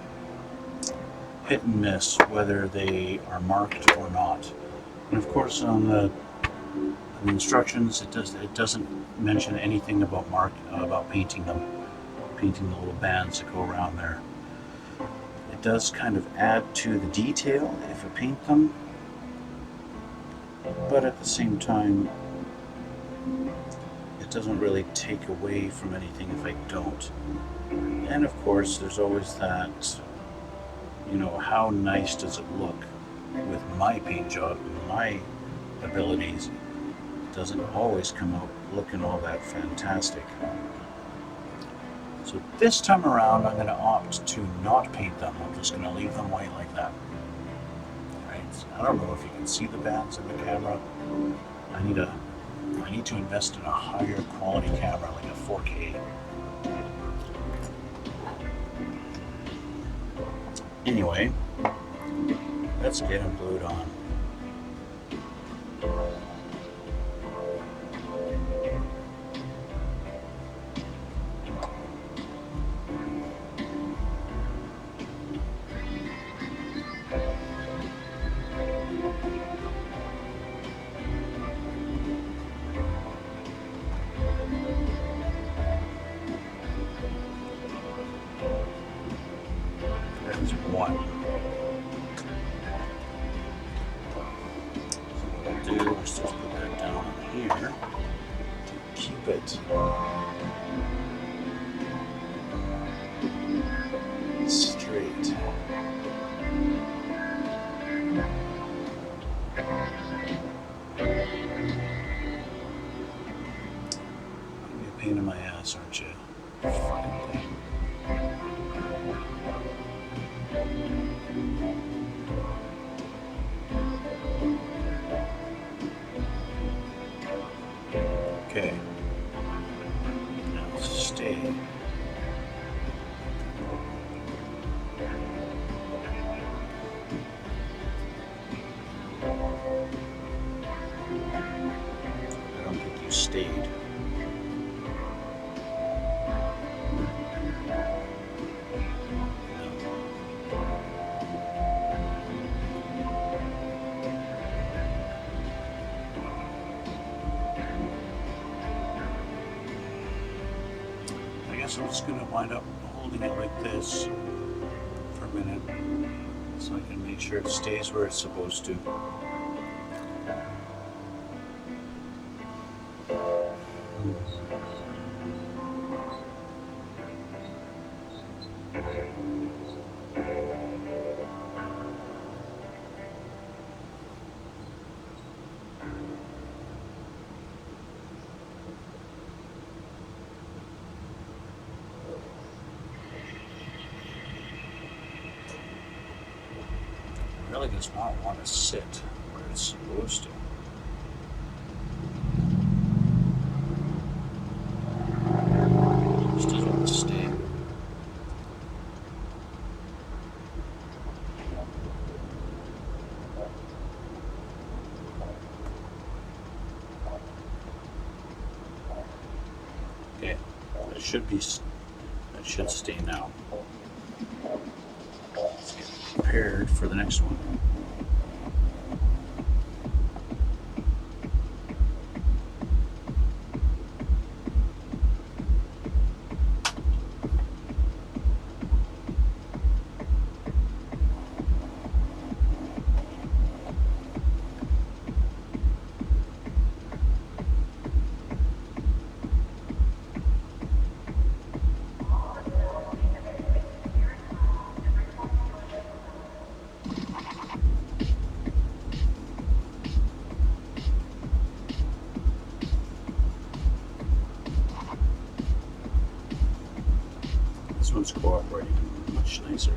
hit and miss whether they are marked or not. And of course on the instructions it doesn't mention anything about painting them, painting the little bands that go around there. It does kind of add to the detail if I paint them, but at the same time it doesn't really take away from anything if I don't. And of course, there's always that, you know, how nice does it look with my paint job and my abilities? It doesn't always come out looking all that fantastic. So this time around, I'm going to opt to not paint them. I'm just going to leave them white like that. Right? I don't know if you can see the bands in the camera. I need to invest in a higher quality camera, like a 4K. Anyway, let's get them glued on. That's one. here. Keep it straight. You're a pain in my ass, aren't you? Fucking thing. Okay. Now stay. I don't think you stayed. I guess I'm just going to wind up holding it like this for a minute so I can make sure it stays where it's supposed to. Really does not want to sit where it's supposed to. Just doesn't want to stay. Okay, that should stay now. Let's get prepared for the next one. This one's cooperating much nicer.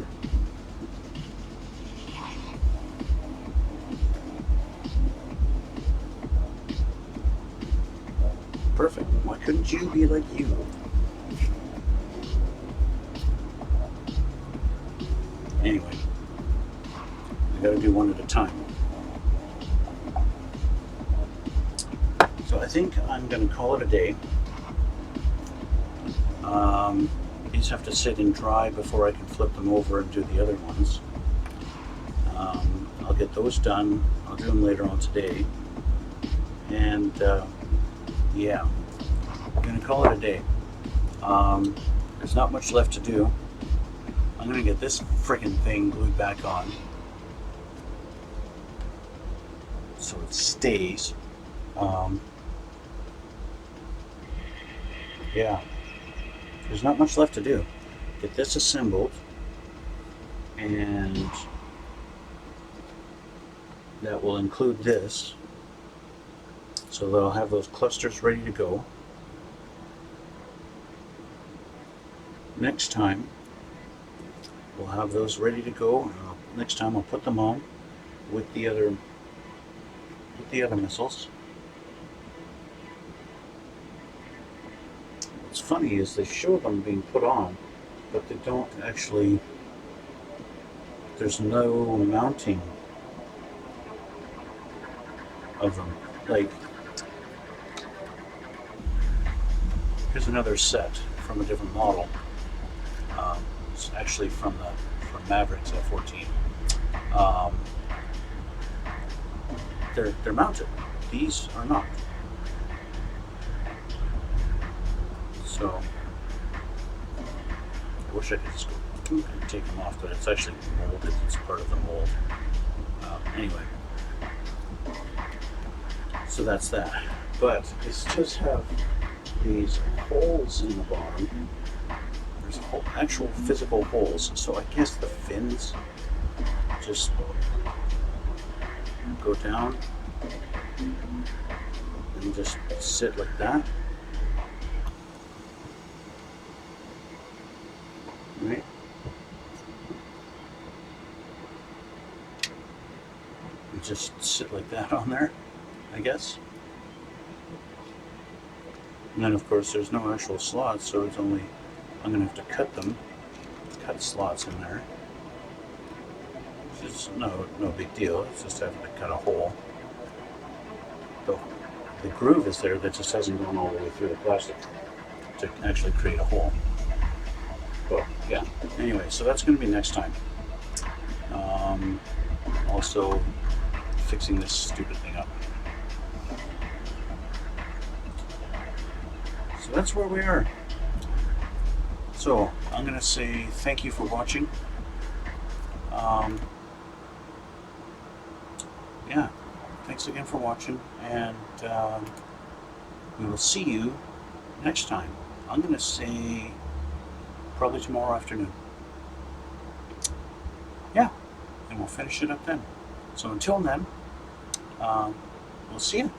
Perfect. Why couldn't you be like you? Anyway, we gotta do one at a time. So I think I'm gonna call it a day. These have to sit and dry before I can flip them over and do the other ones. I'll get those done. I'll do them later on today. And yeah, I'm gonna call it a day. There's not much left to do. I'm gonna get this freaking thing glued back on so it stays. Yeah, there's not much left to do. Get this assembled, and that will include this, so that I'll have those clusters ready to go. Next time we'll have those ready to go. Next time I'll put them on with the other missiles. What's funny is they show them being put on, but they don't actually, there's no mounting of them. Like, here's another set from a different model. It's actually from Mavericks F.3. They're mounted. These are not. So I wish I could just go and take them off, but it's actually molded. It's part of the mold. Anyway, So that's that. But it does have these holes in the bottom. There's actual physical holes. So I guess the fins just go down and just sit like that. Right? And just sit like that on there, I guess. And then of course there's no actual slots, so it's only, I'm gonna have to cut them, cut slots in there. Which is no big deal, it's just having to cut a hole. The groove is there, that just hasn't gone all the way through the plastic to actually create a hole. But yeah, anyway, so that's gonna be next time. Also fixing this stupid thing up. So that's where we are. So I'm gonna say thank you for watching. Yeah, thanks again for watching, and we will see you next time. I'm gonna say probably tomorrow afternoon. Yeah, and we'll finish it up then. So until then, we'll see you.